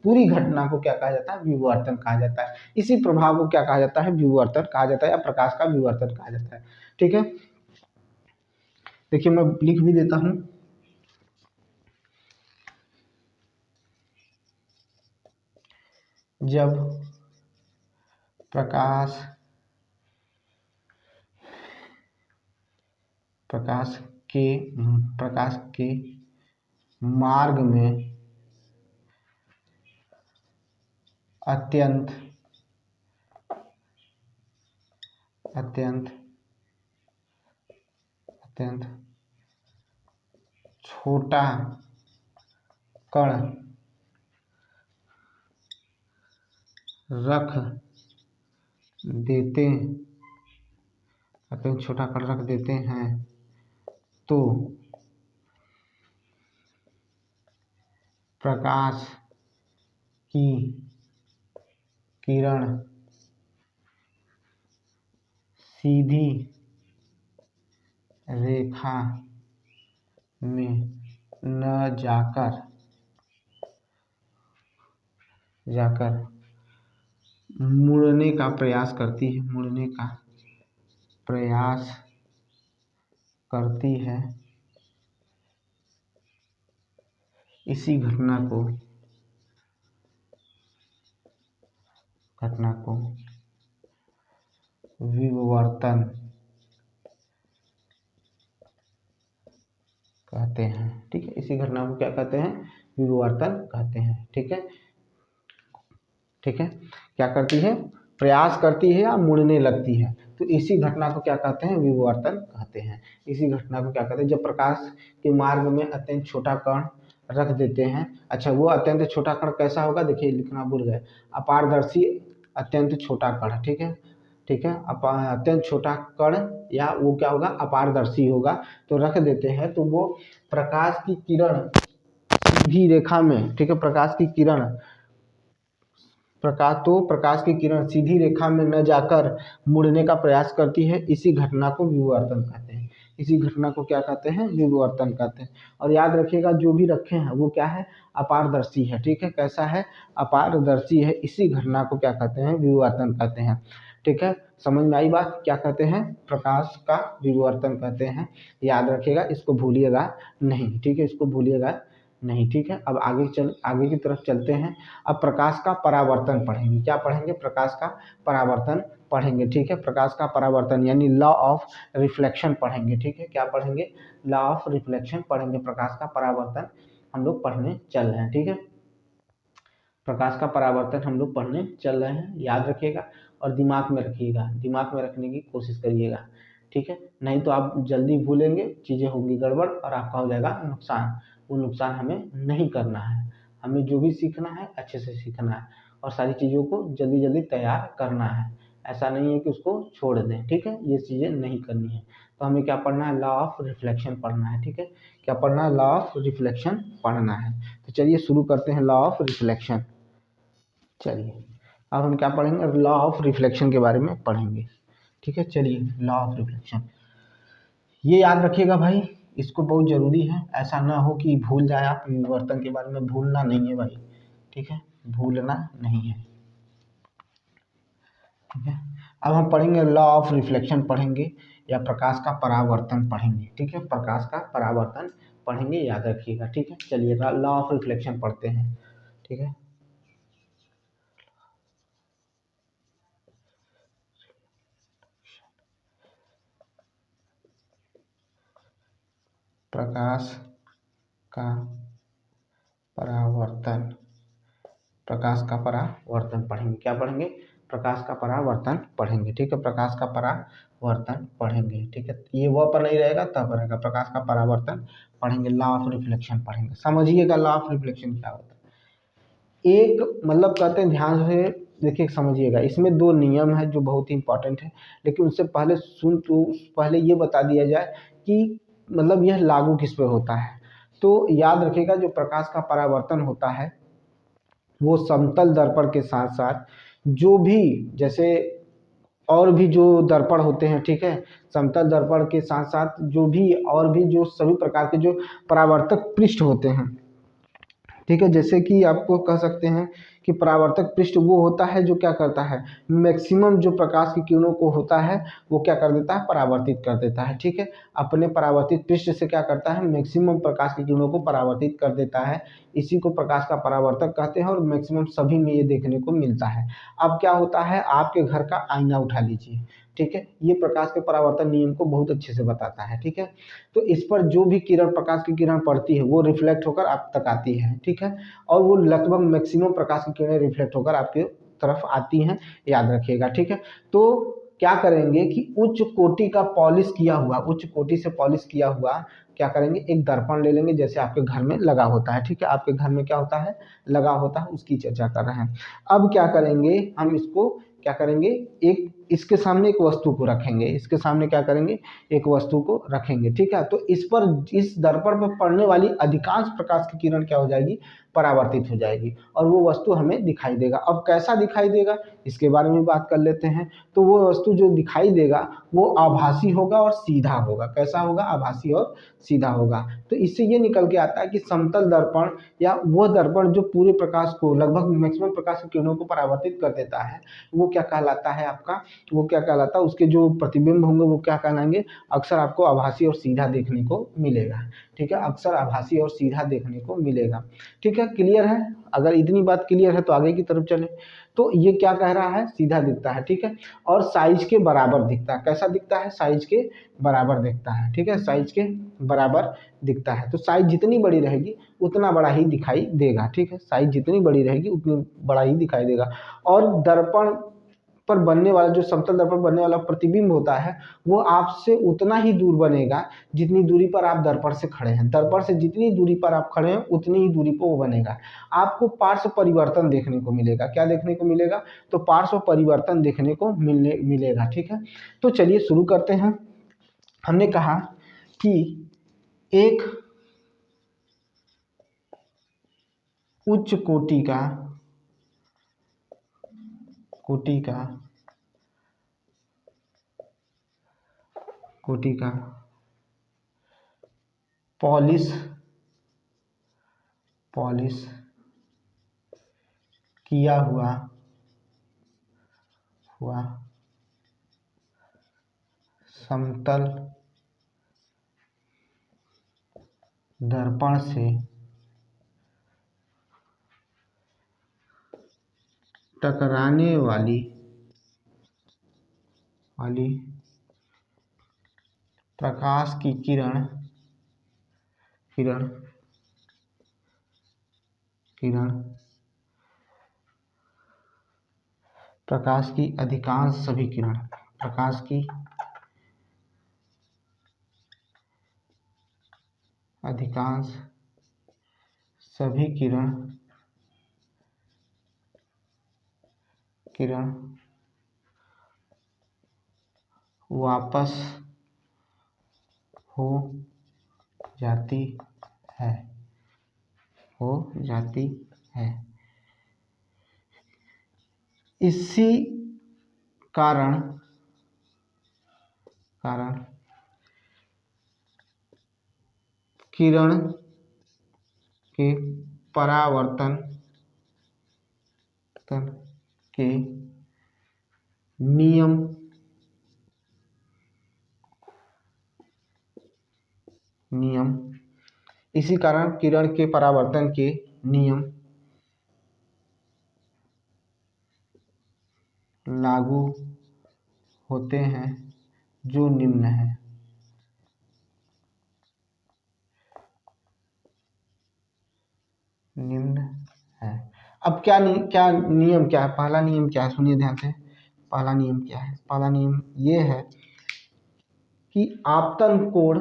पूरी घटना को क्या कहा जाता है, विवर्तन कहा जाता है। इसी प्रभाव को क्या कहा जाता है, विवर्तन कहा जाता है, या प्रकाश का विवर्तन कहा जाता है, ठीक है। देखिए मैं लिख भी देता हूँ, जब प्रकाश प्रकाश के प्रकाश के मार्ग में अत्यंत अत्यंत अत्यंत छोटा कण रख देते अत्यंत छोटा कण रख देते हैं, तो प्रकाश की किरण सीधी रेखा में न जाकर मुड़ने का प्रयास करती है, मुड़ने का प्रयास करती है। इसी घटना को विवर्तन कहते हैं, ठीक है। इसी घटना को क्या कहते हैं, विवर्तन कहते हैं, ठीक है, ठीक है। क्या करती है, प्रयास करती है या मुड़ने लगती है, तो इसी घटना को क्या कहते हैं, विवर्तन कहते हैं। इसी घटना को क्या कहते हैं, जब प्रकाश के मार्ग में अत्यंत छोटा कण रख देते हैं। अच्छा, वो अत्यंत छोटा कण कैसा होगा, देखिए लिखना भूल गए, अपारदर्शी अत्यंत छोटा कण, ठीक है, ठीक है, अत्यंत छोटा कण, या वो क्या होगा, अपारदर्शी होगा, तो रख देते हैं, तो वो प्रकाश की किरण सीधी रेखा में, ठीक है, प्रकाश की किरण सीधी रेखा में न जाकर मुड़ने का प्रयास करती है। इसी घटना को विवर्तन कहते हैं। इसी घटना को क्या कहते हैं, विवर्तन कहते हैं। और याद रखिएगा जो भी रखे हैं वो क्या है, अपारदर्शी है, ठीक है, कैसा है, अपारदर्शी है। इसी घटना को क्या कहते हैं, विवर्तन कहते हैं, ठीक है। समझ में आई बात, क्या कहते हैं, प्रकाश का विवर्तन कहते हैं। याद रखिएगा, इसको भूलिएगा नहीं, ठीक है, इसको भूलिएगा नहीं, ठीक है। अब आगे की तरफ चलते हैं। अब प्रकाश का परावर्तन पढ़ेंगे, क्या पढ़ेंगे, प्रकाश का परावर्तन पढ़ेंगे, ठीक है। प्रकाश का परावर्तन यानी लॉ ऑफ रिफ्लेक्शन पढ़ेंगे, ठीक है। क्या पढ़ेंगे, लॉ ऑफ रिफ्लेक्शन पढ़ेंगे। प्रकाश का परावर्तन हम लोग पढ़ने चल रहे हैं, ठीक है। प्रकाश का परावर्तन हम लोग पढ़ने चल रहे हैं, याद रखिएगा और दिमाग में रखिएगा, दिमाग में रखने की कोशिश करिएगा, ठीक है। नहीं तो आप जल्दी भूलेंगे, चीज़ें होंगी गड़बड़ और आपका हो जाएगा नुकसान। वो नुकसान हमें नहीं करना है। हमें जो भी सीखना है अच्छे से सीखना है और सारी चीज़ों को जल्दी जल्दी तैयार करना है। ऐसा नहीं है कि उसको छोड़ दें, ठीक है, ये चीज़ें नहीं करनी है। तो हमें क्या पढ़ना है, लॉ ऑफ रिफ्लेक्शन पढ़ना है, ठीक है, क्या पढ़ना है, लॉ ऑफ रिफ्लेक्शन पढ़ना है। तो चलिए शुरू करते हैं लॉ ऑफ रिफ्लेक्शन। चलिए अब हम क्या पढ़ेंगे, लॉ ऑफ रिफ्लेक्शन के बारे में पढ़ेंगे, ठीक है। चलिए लॉ ऑफ रिफ्लेक्शन, ये याद रखिएगा भाई, इसको बहुत ज़रूरी है, ऐसा ना हो कि भूल जाए आप। विवर्तन के बारे में भूलना नहीं है भाई, ठीक है, भूलना नहीं है, ठीक है। अब हम पढ़ेंगे लॉ ऑफ रिफ्लेक्शन पढ़ेंगे या प्रकाश का परावर्तन पढ़ेंगे, ठीक है, प्रकाश का परावर्तन पढ़ेंगे, याद रखिएगा, ठीक है। चलिए लॉ ऑफ रिफ्लेक्शन पढ़ते हैं, ठीक है। प्रकाश का परावर्तन, प्रकाश का परावर्तन पढ़ेंगे, क्या पढ़ेंगे, प्रकाश का परावर्तन पढ़ेंगे, ठीक है, प्रकाश का परावर्तन पढ़ेंगे, ठीक है। ये वह पर नहीं रहेगा तब रहेगा, प्रकाश का परावर्तन पढ़ेंगे, लॉ ऑफ रिफ्लेक्शन पढ़ेंगे। समझिएगा लॉ ऑफ रिफ्लेक्शन क्या होता है। एक मतलब कहते हैं, ध्यान से देखिए समझिएगा, इसमें दो नियम है जो बहुत ही इंपॉर्टेंट है, लेकिन उससे पहले पहले ये बता दिया जाए कि मतलब यह लागू किस पे होता है। तो याद रखिएगा, जो प्रकाश का परावर्तन होता है वो समतल दर्पण के साथ साथ जो भी, जैसे और भी जो दर्पण होते हैं, ठीक है, समतल दर्पण के साथ साथ जो भी और भी जो सभी प्रकार के जो परावर्तक पृष्ठ होते हैं, ठीक है, जैसे कि आपको कह सकते हैं कि परावर्तक पृष्ठ वो होता है जो क्या करता है, मैक्सिमम जो प्रकाश की किरणों को होता है वो क्या कर देता है, परावर्तित कर देता है, ठीक है। अपने परावर्तित पृष्ठ से क्या करता है, मैक्सिमम प्रकाश की किरणों को परावर्तित कर देता है, इसी को प्रकाश का परावर्तक कहते हैं और मैक्सिमम सभी में ये देखने को मिलता है। अब क्या होता है, आपके घर का आईना उठा लीजिए, ठीक है, ये प्रकाश के परावर्तन नियम को बहुत अच्छे से बताता है, ठीक है। तो इस पर जो भी किरण, प्रकाश की किरण पड़ती है वो रिफ्लेक्ट होकर आप तक आती है, ठीक है, और वो लगभग मैक्सिमम प्रकाश की किरणें रिफ्लेक्ट होकर आपके तरफ आती हैं, याद रखिएगा, ठीक है। तो क्या करेंगे कि उच्च कोटि का पॉलिश किया हुआ, उच्च कोटि से पॉलिश किया हुआ क्या करेंगे, एक दर्पण ले लेंगे, जैसे आपके घर में लगा होता है, ठीक है, आपके घर में क्या होता है, लगा होता है, उसकी चर्चा कर रहे हैं। अब क्या करेंगे, हम इसको क्या करेंगे, एक इसके सामने एक वस्तु को रखेंगे, इसके सामने क्या करेंगे, एक वस्तु को रखेंगे, ठीक है। तो इस पर, इस दर्पण पर पड़ने वाली अधिकांश प्रकाश की किरण क्या हो जाएगी, परावर्तित हो जाएगी और वो वस्तु हमें दिखाई देगा। अब कैसा दिखाई देगा, इसके बारे में बात कर लेते हैं। तो वो वस्तु जो दिखाई देगा वो आभासी होगा और सीधा होगा। कैसा होगा, आभासी और सीधा होगा। तो इससे ये निकल के आता है कि समतल दर्पण या वो दर्पण जो पूरे प्रकाश को, लगभग मैक्सिमम प्रकाश की किरणों को परावर्तित कर देता है, वो क्या कहलाता है आपका, वो क्या कहलाता है, उसके जो प्रतिबिंब होंगे वो क्या कहलाएंगे, अक्सर आपको आभासी और सीधा देखने को मिलेगा, ठीक है, अक्सर आभासी और सीधा देखने को मिलेगा, ठीक है। क्लियर है, अगर इतनी बात क्लियर है तो आगे की तरफ चले। तो ये क्या कह रहा है, सीधा दिखता है, ठीक है, और साइज के बराबर दिखता है। कैसा दिखता है, साइज के बराबर दिखता है, ठीक है, साइज के बराबर दिखता है। तो साइज जितनी बड़ी रहेगी उतना बड़ा ही दिखाई देगा, ठीक है, साइज जितनी बड़ी रहेगी उतनी बड़ा ही दिखाई देगा। और दर्पण पर बनने वाला, जो समतल दर्पण पर बनने वाला प्रतिबिंब होता है वो आपसे उतना ही दूर बनेगा जितनी दूरी पर आप दर्पण से खड़े हैं। दर्पण से जितनी दूरी पर आप खड़े हैं उतनी ही दूरी पर वो बनेगा। आपको पार्श्व परिवर्तन देखने को मिलेगा। क्या देखने को मिलेगा, तो पार्श्व परिवर्तन देखने को मिलेगा, ठीक है। तो चलिए शुरू करते हैं। हमने कहा कि एक उच्च कोटि का कोटि का पॉलिश पॉलिश किया हुआ समतल दर्पण से टकराने वाली प्रकाश की किरण किरण प्रकाश की अधिकांश सभी किरण, प्रकाश की अधिकांश सभी किरण वापस हो जाती है, हो जाती है। इसी कारण किरण के परावर्तन के नियम इसी कारण किरण के परावर्तन के नियम लागू होते हैं जो निम्न है। अब क्या नियम क्या है? पहला नियम क्या है, सुनिए ध्यान से। पहला नियम क्या है? पहला नियम ये है कि आपतन कोण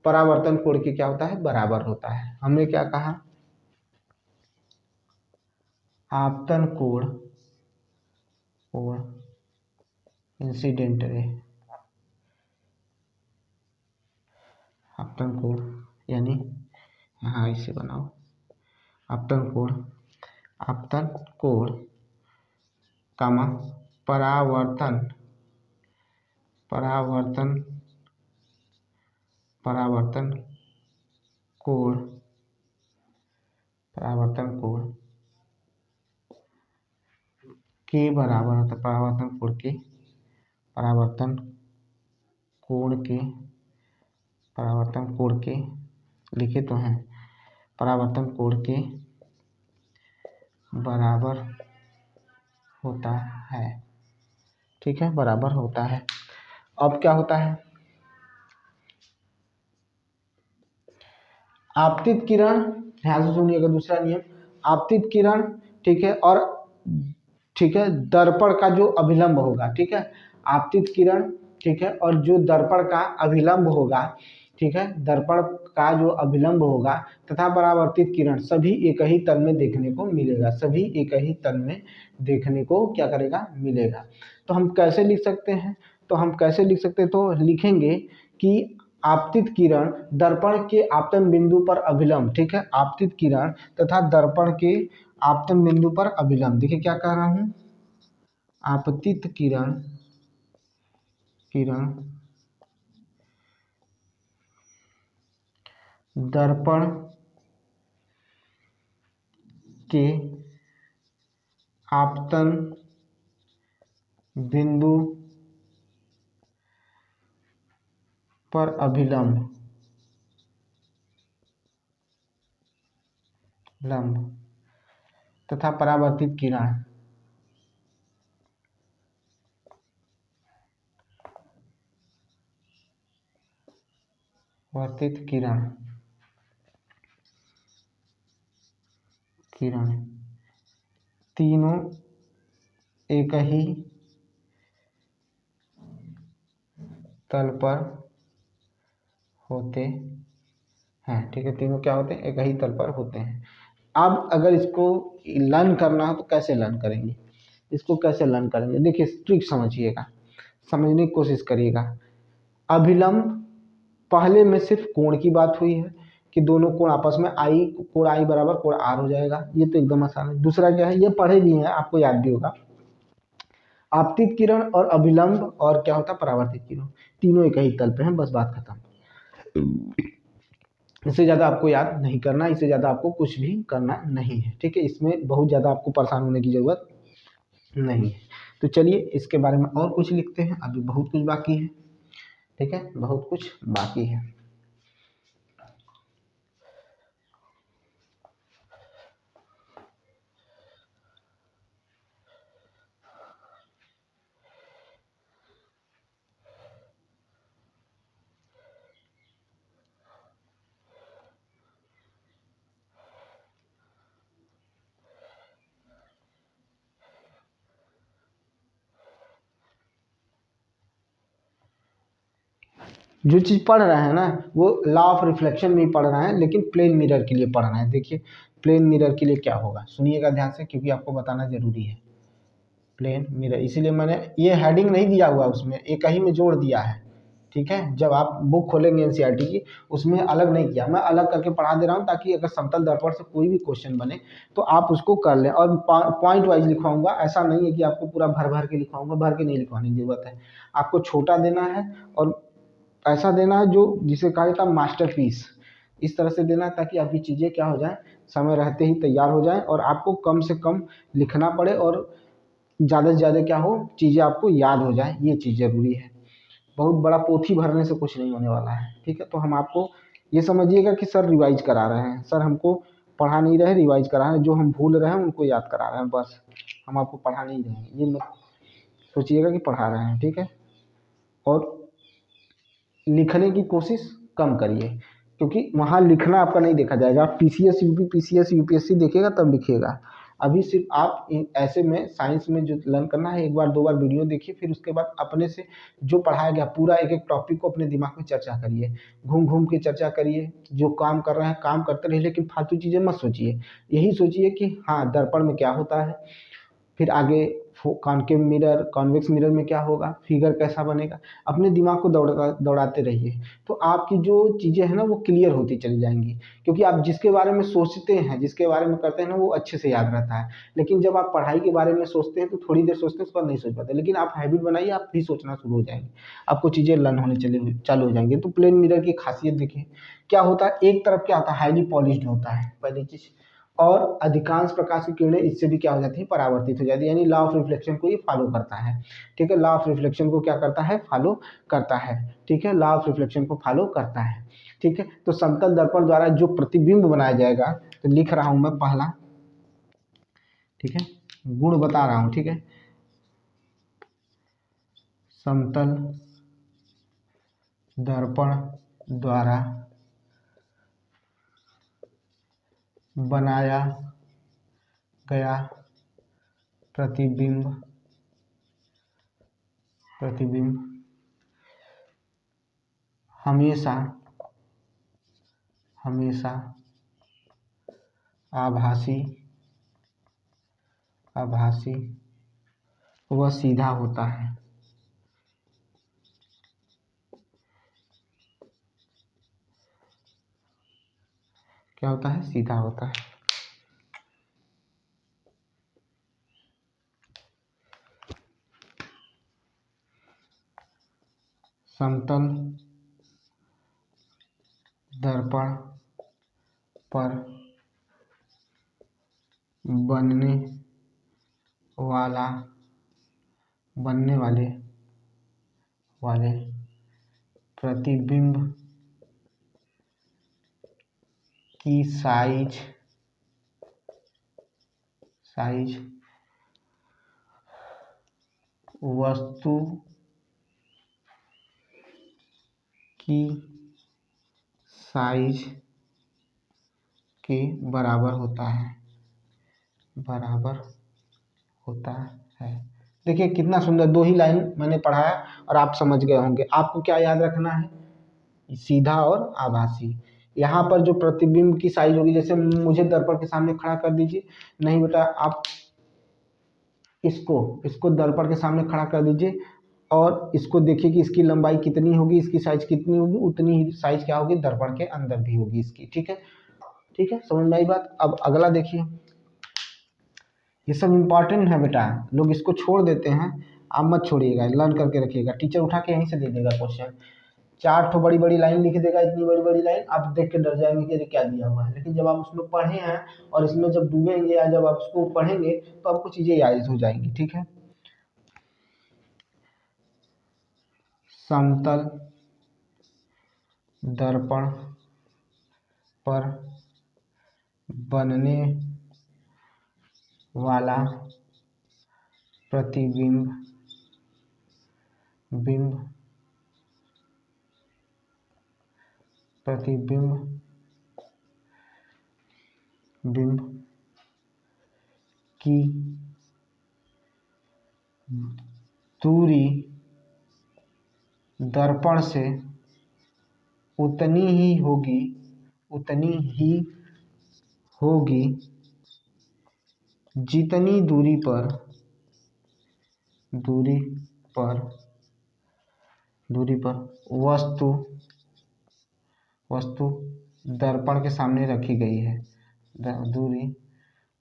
परावर्तन कोण के क्या होता है? बराबर होता है। हमने क्या कहा? आपतन कोण इंसिडेंट रे, आपतन कोण यानी हाँ इसे बनाओ, आपतन कोण कामा परावर्तन कोण के बराबर होता है। परावर्तन कोण के लिखे तो हैं, परावर्तन कोण के बराबर होता है। ठीक है, बराबर होता है। अब क्या होता है? आपतित किरण, ध्यान से सुनिएगा, दूसरा नियम, आपतित किरण, ठीक है, और ठीक है दर्पण का जो अभिलंब होगा, ठीक है, आपतित किरण, ठीक है, और जो दर्पण का अभिलंब होगा, ठीक है, दर्पण का जो अभिलंब होगा तथा परावर्तित किरण सभी एक ही तल में देखने को मिलेगा, सभी एक ही तल में देखने को क्या करेगा? मिलेगा। तो हम कैसे लिख सकते हैं? तो लिखेंगे कि आपतित किरण दर्पण के आपतन बिंदु पर अभिलंब, ठीक है, आपतित किरण तथा दर्पण के आपतन बिंदु पर अभिलंब। देखिए क्या कह रहा हूं, आपतित किरण दर्पण के आपतन बिंदु पर अभिलंब तथा परावर्तित किरण तीनों एक ही तल पर होते हैं। ठीक है, तीनों क्या होते हैं? एक ही तल पर होते हैं। अब अगर इसको लर्न करना हो तो कैसे लर्न करेंगे? देखिए ट्रिक समझिएगा, समझने की कोशिश करिएगा। अभिलंब, पहले में सिर्फ कोण की बात हुई है कि दोनों कोण आपस में कोण आई बराबर कोण आर हो जाएगा, ये तो एकदम आसान है। दूसरा क्या है, ये पढ़े भी हैं, आपको याद भी होगा, आपतित किरण और अभिलंब और क्या होता है? परावर्तित किरण, तीनों एक ही तल पे हैं, बस बात खत्म। इससे ज़्यादा आपको याद नहीं करना, इससे ज़्यादा आपको कुछ भी करना नहीं है। ठीक है, इसमें बहुत ज़्यादा आपको परेशान होने की ज़रूरत नहीं है। तो चलिए इसके बारे में और कुछ लिखते हैं, अभी बहुत कुछ बाकी है। ठीक है, बहुत कुछ बाकी है। जो चीज़ पढ़ रहे हैं ना वो लॉ ऑफ रिफ्लेक्शन में ही पढ़ रहे हैं, लेकिन प्लेन मिरर के लिए पढ़ रहे हैं। देखिए प्लेन मिरर के लिए क्या होगा, सुनिएगा ध्यान से, क्योंकि आपको बताना जरूरी है। प्लेन मिरर, इसीलिए मैंने ये हेडिंग नहीं दिया हुआ उसमें, एक ही में जोड़ दिया है। ठीक है, जब आप बुक खोलेंगे एनसीईआरटी की उसमें अलग नहीं किया, मैं अलग करके पढ़ा दे रहा हूँ ताकि अगर समतल दर्पण से कोई भी क्वेश्चन बने तो आप उसको कर लें। और पॉइंट वाइज लिखवाऊंगा, ऐसा नहीं है कि आपको पूरा भर भर के लिखवाऊंगा, भर के नहीं लिखवाने की जरूरत है। आपको छोटा देना है और ऐसा देना है जो जिसे कहा जाता है मास्टरपीस, इस तरह से देना है ताकि आपकी चीज़ें क्या हो जाए, समय रहते ही तैयार हो जाए और आपको कम से कम लिखना पड़े और ज़्यादा से ज़्यादा क्या हो, चीज़ें आपको याद हो जाए, ये चीज़ ज़रूरी है। बहुत बड़ा पोथी भरने से कुछ नहीं होने वाला है। ठीक है, तो हम आपको ये समझिएगा कि सर रिवाइज करा रहे हैं, सर हमको पढ़ा नहीं रहे, रिवाइज करा रहे हैं, जो हम भूल रहे हैं उनको याद करा रहे हैं, बस हम आपको पढ़ा नहीं रहे हैं, ये मत सोचिएगा कि पढ़ा रहे हैं। ठीक है, और लिखने की कोशिश कम करिए, क्योंकि वहाँ लिखना आपका नहीं देखा जाएगा, आप पीसीएस यूपीएससी देखिएगा तब लिखिएगा। अभी सिर्फ आप ऐसे में साइंस में जो लर्न करना है, एक बार दो बार वीडियो देखिए, फिर उसके बाद अपने से जो पढ़ाया गया पूरा एक एक टॉपिक को अपने दिमाग में चर्चा करिए, घूम घूम के चर्चा करिए। जो काम कर रहे हैं काम करते रहिए, लेकिन फालतू चीज़ें मत सोचिए। यही सोचिए कि हाँ दर्पण में क्या होता है, फिर आगे कॉनकेव मिरर, कॉन्वेक्स मिरर में क्या होगा, फिगर कैसा बनेगा, अपने दिमाग को दौड़ाते रहिए। तो आपकी जो चीज़ें हैं ना वो क्लियर होती चली जाएंगी, क्योंकि आप जिसके बारे में सोचते हैं, जिसके बारे में करते हैं ना वो अच्छे से याद रहता है। लेकिन जब आप पढ़ाई के बारे में सोचते हैं तो थोड़ी देर सोचते हैं, उसके बाद नहीं सोच पाते। लेकिन आप हैबिट बनाइए, आप भी सोचना शुरू हो जाएंगे, आपको चीज़ें लर्न होने चालू हो जाएंगे। तो प्लेन मिरर की खासियत देखिए क्या होता है, एक तरफ क्या होता है, हाईली पॉलिश्ड होता है पहली चीज़, और अधिकांश प्रकाश की किरणें इससे भी क्या हो जाती है, परावर्तित हो जाती है, यानी लॉ ऑफ रिफ्लेक्शन को ये फॉलो करता है। ठीक है, लॉ ऑफ रिफ्लेक्शन को क्या करता है, फॉलो करता है। ठीक है, लॉ ऑफ रिफ्लेक्शन को फॉलो करता है। ठीक है, तो समतल दर्पण द्वारा जो प्रतिबिंब बनाया जाएगा, तो लिख रहा हूं मैं पहला, ठीक है, गुण बता रहा हूं। ठीक है, समतल दर्पण द्वारा बनाया गया प्रतिबिंब प्रतिबिंब हमेशा हमेशा आभासी आभासी व सीधा होता है। क्या होता है, सीधा होता है। समतल दर्पण पर बनने वाला बनने वाले प्रतिबिंब की साइज वस्तु की साइज के बराबर होता है, बराबर होता है। देखिए कितना सुंदर, दो ही लाइन मैंने पढ़ाया और आप समझ गए होंगे। आपको क्या याद रखना है, सीधा और आभासी। यहाँ पर जो प्रतिबिंब की साइज होगी, जैसे मुझे दर्पण के सामने खड़ा कर दीजिए, नहीं बेटा आप इसको इसको दर्पण के सामने खड़ा कर दीजिए और इसको देखिए कि इसकी लंबाई कितनी होगी, इसकी साइज कितनी होगी, उतनी ही साइज क्या होगी दर्पण के अंदर भी होगी इसकी। ठीक है, ठीक है, समझ में आई बात। अब अगला देखिए, ये सब इम्पॉर्टेंट है बेटा, लोग इसको छोड़ देते हैं, आप मत छोड़िएगा, लर्न करके रखिएगा। टीचर उठा के यहीं से दे देगा क्वेश्चन, चार ठो बड़ी बड़ी लाइन लिख देगा, इतनी बड़ी बड़ी लाइन, आप देख के डर जाएंगे कि अरे क्या दिया हुआ है। लेकिन जब आप उसमें पढ़े हैं और इसमें जब डूबेंगे या जब आप उसको पढ़ेंगे तो आपको चीज़ें याद हो जाएंगी। ठीक है, समतल दर्पण पर बनने वाला प्रतिबिंब प्रतिबिंब बिंब की दूरी दर्पण से उतनी ही होगी उतनी ही होगी जितनी दूरी पर दूरी पर वस्तु वस्तु दर्पण के सामने रखी गई है। दूरी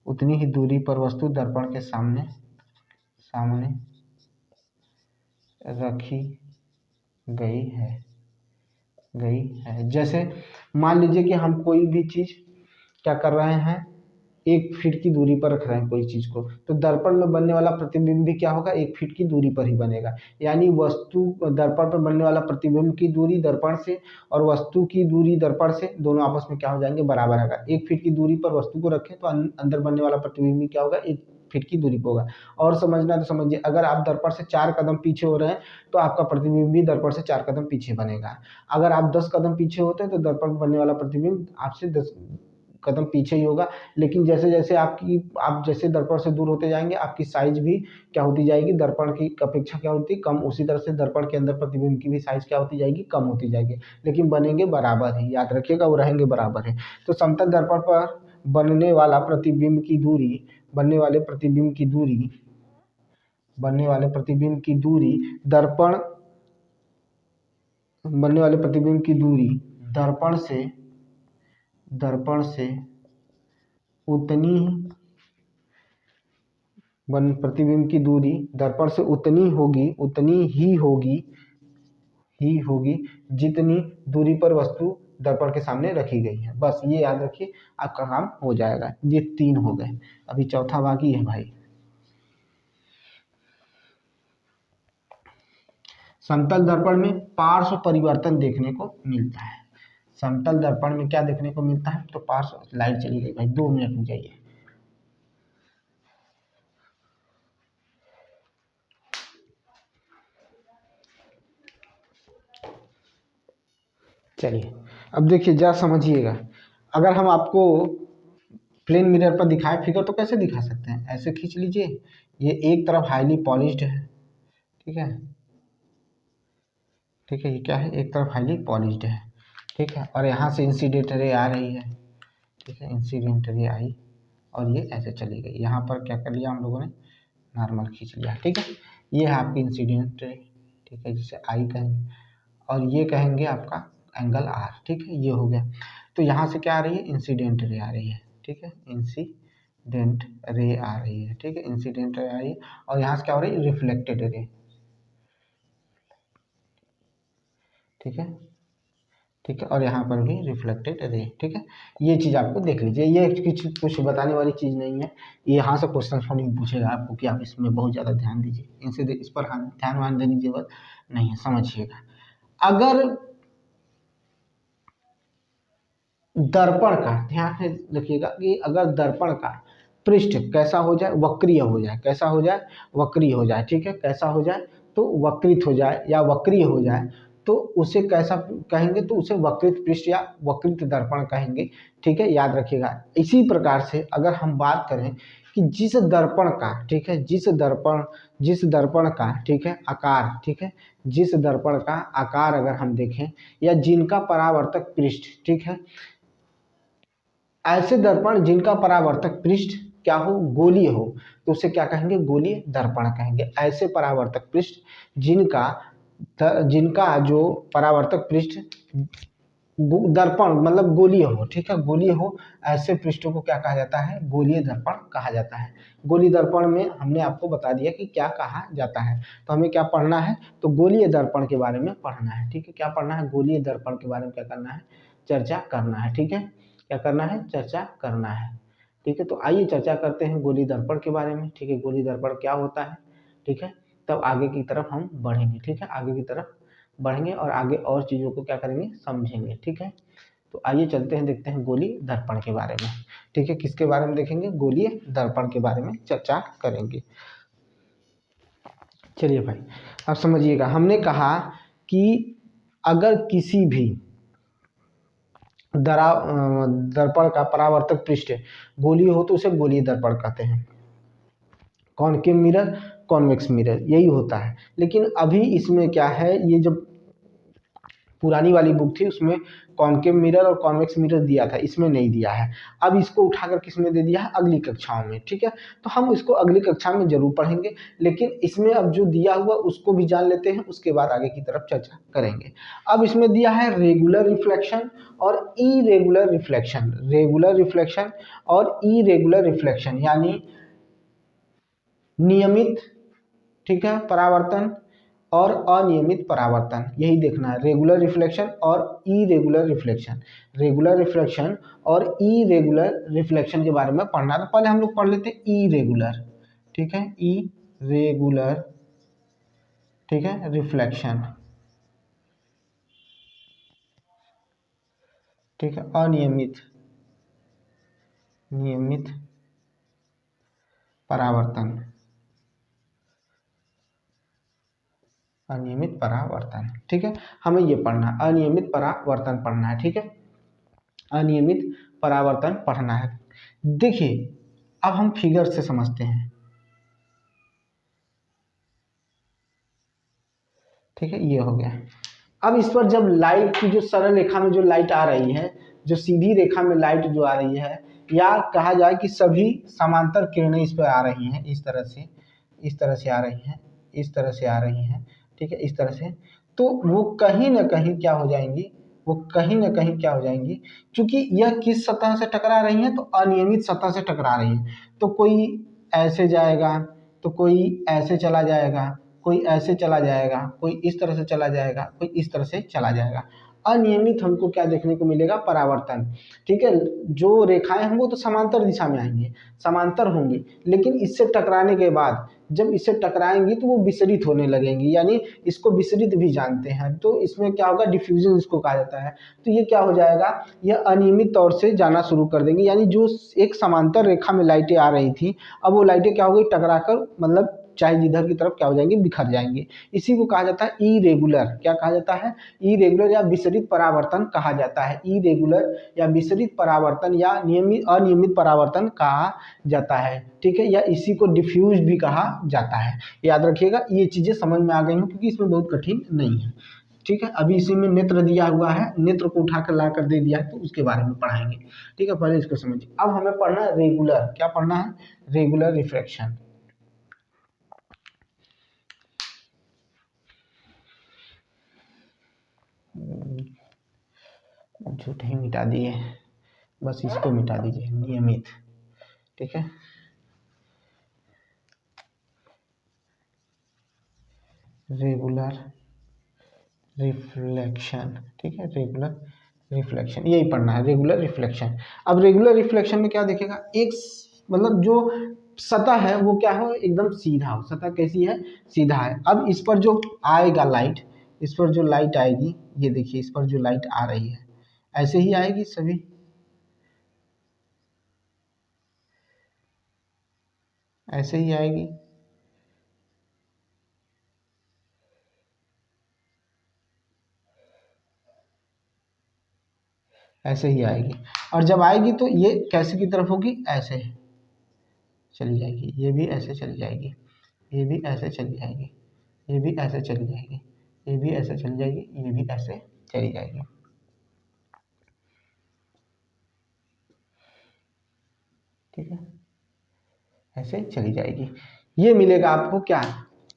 उतनी ही दूरी पर वस्तु दर्पण के सामने रखी गई है। जैसे मान लीजिए कि हम कोई भी चीज़ क्या कर रहे हैं, 1 फीट की दूरी पर रख रहे हैं कोई चीज़ को, तो दर्पण में बनने वाला प्रतिबिंब भी क्या होगा, 1 फीट की दूरी पर ही बनेगा। यानी वस्तु दर्पण पर बनने वाला प्रतिबिंब की दूरी दर्पण से और वस्तु की दूरी दर्पण से दोनों आपस में क्या हो जाएंगे, बराबर होगा। 1 फीट की दूरी पर वस्तु को रखें तो अंदर बनने वाला प्रतिबिंब भी क्या होगा, 1 फीट की दूरी पर होगा। और समझना तो समझिए, अगर आप दर्पण से 4 कदम पीछे हो रहे हैं तो आपका प्रतिबिंब भी दर्पण से 4 कदम पीछे बनेगा। अगर आप 10 कदम पीछे होते हैं तो दर्पण पर बनने वाला प्रतिबिंब आपसे 10 कदम पीछे ही होगा। लेकिन जैसे जैसे आप जैसे दर्पण से दूर होते जाएंगे, आपकी साइज भी क्या होती जाएगी, दर्पण की अपेक्षा क्या होती है, कम। उसी तरह से दर्पण के अंदर प्रतिबिंब की भी साइज क्या होती जाएगी, कम होती जाएगी। लेकिन बनेंगे बराबर ही, याद रखिएगा, वो रहेंगे बराबर है। तो समतल दर्पण पर बनने वाला प्रतिबिंब की दूरी बनने वाले प्रतिबिंब की दूरी दर्पण बनने वाले प्रतिबिंब की दूरी दर्पण से उतनी प्रतिबिंब की दूरी दर्पण से उतनी ही होगी जितनी दूरी पर वस्तु दर्पण के सामने रखी गई है। बस ये याद रखिए, आपका काम हो जाएगा। ये 3 हो गए, अभी चौथा बाकी है भाई। समतल दर्पण में पार्श्व परिवर्तन देखने को मिलता है। समतल दर्पण में क्या देखने को मिलता है, तो पार्श्व, लाइट चली गई भाई, 2 मिनट में जाइए। चलिए अब देखिए, जरा समझिएगा। अगर हम आपको प्लेन मिरर पर दिखाए फिगर तो कैसे दिखा सकते हैं, ऐसे खींच लीजिए। ये एक तरफ हाईली पॉलिश्ड है, ठीक है, ये क्या है, एक तरफ हाईली पॉलिश्ड है, ठीक है, और यहाँ से इंसिडेंट रे आ रही है, ठीक है, इंसिडेंट रे आई और ये ऐसे चली गई। यहाँ पर क्या कर लिया हम लोगों ने, नॉर्मल खींच लिया, ठीक है। ये है आपकी इंसिडेंट रे, ठीक है, जिसे आई कहेंगे, और ये कहेंगे आपका एंगल आर, ठीक है, ये हो गया। तो यहाँ से क्या आ रही है, इंसिडेंट रे आ रही है, ठीक है, इंसिडेंट रे आ रही है, ठीक है, इंसिडेंट रे आ रही है। और यहाँ से क्या हो रही है, रिफ्लेक्टेड रे, ठीक है, और यहाँ पर भी रिफ्लेक्टेड रे, ठीक है। ये चीज़ आपको देख लीजिए, ये कुछ बताने वाली चीज़ नहीं है। ये यहाँ से क्वेश्चन नहीं पूछेगा आपको कि आप इसमें बहुत ज़्यादा ध्यान दीजिए, इस पर ध्यान वान देने की जरूरत नहीं है, समझिएगा। अगर दर्पण का ध्यान से रखिएगा कि अगर दर्पण का पृष्ठ कैसा हो जाए, वक्रीय हो जाए, कैसा हो जाए, वक्रीय हो जाए, ठीक है, कैसा हो जाए, तो वक्रित हो जाए या वक्रीय हो जाए, तो उसे कैसा कहेंगे, तो उसे वक्रित पृष्ठ या वक्रित दर्पण कहेंगे, ठीक है, याद रखिएगा। इसी प्रकार से अगर हम बात करें कि जिस दर्पण का, ठीक है, जिस दर्पण का, ठीक है, आकार, ठीक है, जिस दर्पण का आकार अगर हम देखें या जिनका परावर्तक पृष्ठ, ठीक है, ऐसे दर्पण जिनका परावर्तक पृष्ठ क्या हो, गोलीय हो, तो उसे क्या कहेंगे, गोलीय दर्पण कहेंगे। ऐसे परावर्तक पृष्ठ जिनका जो परावर्तक पृष्ठ दर्पण मतलब गोलीय हो, ठीक है, गोलीय हो, ऐसे पृष्ठों को क्या कहा जाता है, गोलीय दर्पण कहा जाता है। गोलीय दर्पण में हमने आपको बता दिया कि क्या कहा जाता है। तो हमें क्या पढ़ना है, तो गोलीय दर्पण के बारे में पढ़ना है, ठीक है, क्या पढ़ना है, गोलीय दर्पण के बारे में क्या करना है, चर्चा करना है, ठीक है, क्या करना है, चर्चा करना है, ठीक है। तो आइए चर्चा करते हैं गोलीय दर्पण के बारे में, ठीक है, गोलीय दर्पण क्या होता है, ठीक है, तब आगे की तरफ हम बढ़ेंगे, ठीक है, आगे की तरफ बढ़ेंगे और आगे और चीज़ों को क्या करेंगे, समझेंगे, ठीक है। तो आइए चलते हैं, देखते हैं गोलीय दर्पण के बारे में, ठीक है, किसके बारे में देखेंगे, गोलीय दर्पण के बारे में चर्चा करेंगे। चलिए भाई, अब समझिएगा, हमने कहा कि अगर किसी भी दर्पण का परावर्तक पृष्ठ गोलीय हो तो उसे गोलीय दर्पण कहते हैं। कॉनकेव मिरर, कॉन्वेक्स मिरर, यही होता है। लेकिन अभी इसमें क्या है, ये जब पुरानी वाली बुक थी उसमें कॉनकेव मिरर और कॉन्वेक्स मिरर दिया था, इसमें नहीं दिया है। अब इसको उठाकर किसमें दे दिया है, अगली कक्षाओं में, ठीक है। तो हम इसको अगली कक्षा में जरूर पढ़ेंगे, लेकिन इसमें अब जो दिया हुआ उसको भी जान लेते हैं, उसके बाद आगे की तरफ चर्चा करेंगे। अब इसमें दिया है रेगुलर रिफ्लेक्शन और इरेगुलर रिफ्लेक्शन, रेगुलर रिफ्लेक्शन और इरेगुलर रिफ्लेक्शन यानी नियमित, ठीक है, परावर्तन और अनियमित परावर्तन, यही देखना है। रेगुलर रिफ्लेक्शन और इरेगुलर रिफ्लेक्शन, रेगुलर रिफ्लेक्शन और इरेगुलर रिफ्लेक्शन के बारे में पढ़ना। तो पहले हम लोग पढ़ लेते हैं इरेगुलर, ठीक है, इरेगुलर, ठीक है, रिफ्लेक्शन, ठीक है, अनियमित, नियमित परावर्तन, अनियमित परावर्तन, ठीक है, हमें ये पढ़ना है, अनियमित परावर्तन पढ़ना है, ठीक है, अनियमित परावर्तन पढ़ना है। देखिए अब हम फिगर से समझते हैं, ठीक है, ये हो गया। अब इस पर जब लाइट की जो सरल रेखा में जो लाइट आ रही है, जो सीधी रेखा में लाइट जो आ रही है, या कहा जाए कि सभी समांतर किरणें इस पर आ रही हैं, इस तरह से, इस तरह से आ रही हैं, इस तरह से आ रही हैं, ठीक है, इस तरह से, तो वो कहीं ना कहीं क्या हो जाएंगी, वो कहीं ना कहीं क्या हो जाएंगी, क्योंकि यह किस सतह से टकरा रही है, तो अनियमित सतह से टकरा रही है। तो कोई ऐसे जाएगा, तो कोई ऐसे चला जाएगा, कोई ऐसे चला जाएगा, कोई इस तरह से चला जाएगा, कोई इस तरह से चला जाएगा। अनियमित हमको क्या देखने को मिलेगा, परावर्तन, ठीक है। जो रेखाएं हैं वो तो समांतर दिशा में आएंगी, समांतर होंगी, लेकिन इससे टकराने के बाद जब इससे टकराएंगी तो वो विसरित होने लगेंगी, यानी इसको विसरित भी जानते हैं। तो इसमें क्या होगा, डिफ्यूजन इसको कहा जाता है। तो ये क्या हो जाएगा, ये अनियमित तौर से जाना शुरू कर देंगे, यानी जो एक समांतर रेखा में लाइटें आ रही थी, अब वो लाइटें क्या हो गई, टकराकर मतलब चाहे जिधर की तरफ क्या हो जाएंगे, बिखर जाएंगे। इसी को कहा जाता है इरेगुलर, क्या कहा जाता है, इरेगुलर या विसरित परावर्तन कहा जाता है। इरेगुलर या विसरित परावर्तन या नियमित अनियमित परावर्तन कहा जाता है, ठीक है, या इसी को डिफ्यूज भी कहा जाता है। याद रखिएगा, ये चीजें समझ में आ गई हैं, क्योंकि इसमें बहुत कठिन नहीं है, ठीक है। अभी इसी में नेत्र दिया हुआ है, नेत्र को उठाकर ला कर दे दिया है, तो उसके बारे में पढ़ाएंगे, ठीक है। पहले इसको समझिए। अब हमें पढ़ना है रेगुलर, क्या पढ़ना है, रेगुलर रिफ्रैक्शन। झूठे ही मिटा दिए, बस इसको मिटा दीजिए, नियमित, ठीक है, रेगुलर रिफ्लेक्शन, ठीक है, रेगुलर रिफ्लेक्शन, यही पढ़ना है, रेगुलर रिफ्लेक्शन। अब रेगुलर रिफ्लेक्शन में क्या देखेगा, एक मतलब जो सतह है वो क्या हो, एकदम सीधा हो, सतह कैसी है, सीधा है। अब इस पर जो आएगा लाइट, इस पर जो लाइट आएगी, ये देखिए इस पर जो लाइट आ रही है, ऐसे ही आएगी सभी, ऐसे ही आएगी, ऐसे ही आएगी। और जब आएगी तो ये कैसे की तरफ होगी, ऐसे चली जाएगी, ये भी ऐसे चली जाएगी, ये भी ऐसे चली जाएगी, ये भी ऐसे चली जाएगी, ये भी ऐसे चली जाएगी, ये भी ऐसे चली जाएगी, ठीक है, ऐसे चली जाएगी। ये मिलेगा आपको क्या,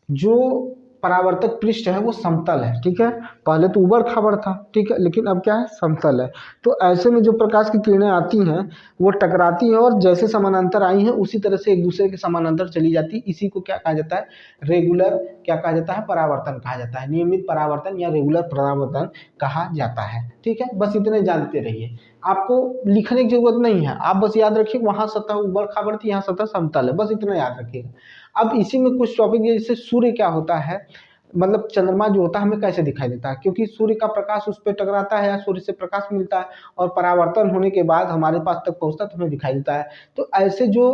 जो परावर्तक पृष्ठ है वो समतल है, ठीक है। पहले तो ऊबड़ खाबड़ था, ठीक है, लेकिन अब क्या है, समतल है। तो ऐसे में जो प्रकाश की किरणें आती हैं वो टकराती हैं, और जैसे समानांतर आई हैं उसी तरह से एक दूसरे के समानांतर चली जाती। इसी को क्या कहा जाता है, रेगुलर, क्या कहा जाता है, परावर्तन कहा जाता है, नियमित परावर्तन या रेगुलर परावर्तन कहा जाता है, ठीक है। बस इतने जानते रहिए, आपको लिखने की जरूरत नहीं है, आप बस याद रखिए वहां सतह ऊबड़ खाबड़ थी, यहाँ सतह समतल है, बस इतना याद रखिएगा। अब इसी में कुछ टॉपिक, जैसे सूर्य क्या होता है, मतलब चंद्रमा जो होता है हमें कैसे दिखाई देता है, क्योंकि सूर्य का प्रकाश उस पर टकराता है या सूर्य से प्रकाश मिलता है, और परावर्तन होने के बाद हमारे पास तक पहुंचता है तो हमें दिखाई देता है। तो ऐसे जो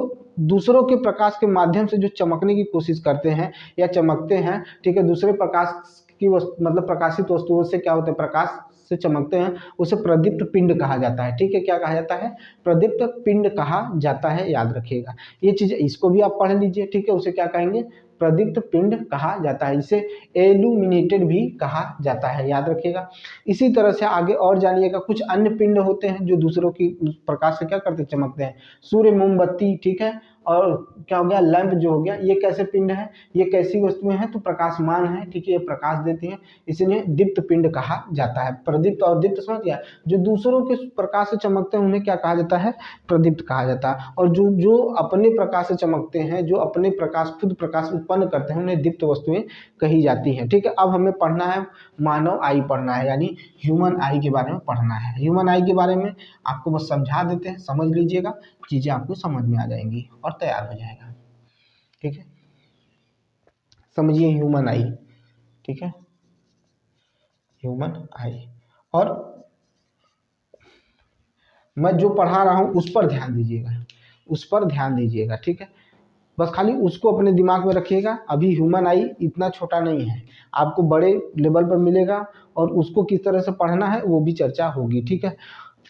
दूसरों के प्रकाश के माध्यम से जो चमकने की कोशिश करते हैं या चमकते हैं, ठीक है, दूसरे प्रकाश की मतलब प्रकाशित वस्तुओं से क्या होता है, प्रकाश से चमकते हैं उसे प्रदीप्त पिंड कहा जाता है। ठीक है, क्या कहा जाता है? प्रदीप्त पिंड कहा जाता है, याद रखिएगा ये चीज, इसको भी आप पढ़ लीजिए। ठीक है, उसे क्या कहेंगे? प्रदीप्त पिंड कहा जाता है। इसे एल्यूमिनेटेड भी कहा जाता है, याद रखिएगा। इसी तरह से आगे और जानिएगा, कुछ अन्य पिंड होते हैं जो दूसरों की प्रकाश से क्या करते हैं? चमकते हैं। सूर्य, मोमबत्ती, ठीक है, और क्या हो गया? लैंप जो हो गया, ये कैसे पिंड है? ये कैसी वस्तुएं हैं? तो प्रकाशमान है। ठीक है, ये प्रकाश देती हैं, इसलिए दीप्त पिंड कहा जाता है। प्रदीप्त और दीप्त समझ गया? जो दूसरों के प्रकाश से चमकते हैं उन्हें क्या कहा जाता है? प्रदीप्त कहा जाता है। और जो जो अपने प्रकाश से चमकते हैं, जो अपने प्रकाश, खुद प्रकाश उत्पन्न करते हैं, उन्हें दीप्त वस्तुएं कही जाती हैं। ठीक है, अब हमें पढ़ना है मानव आई पढ़ना है, यानी ह्यूमन आई के बारे में पढ़ना है। ह्यूमन आई के बारे में आपको बस समझा देते हैं, समझ लीजिएगा, चीजें आपको समझ में आ जाएंगी और तैयार हो जाएगा। ठीक है, समझिए ह्यूमन आई। ठीक है, ह्यूमन आई, और मैं जो पढ़ा रहा हूं उस पर ध्यान दीजिएगा, उस पर ध्यान दीजिएगा। ठीक है, बस खाली उसको अपने दिमाग में रखिएगा। अभी ह्यूमन आई इतना छोटा नहीं है, आपको बड़े लेवल पर मिलेगा, और उसको किस तरह से पढ़ना है वो भी चर्चा होगी। ठीक है,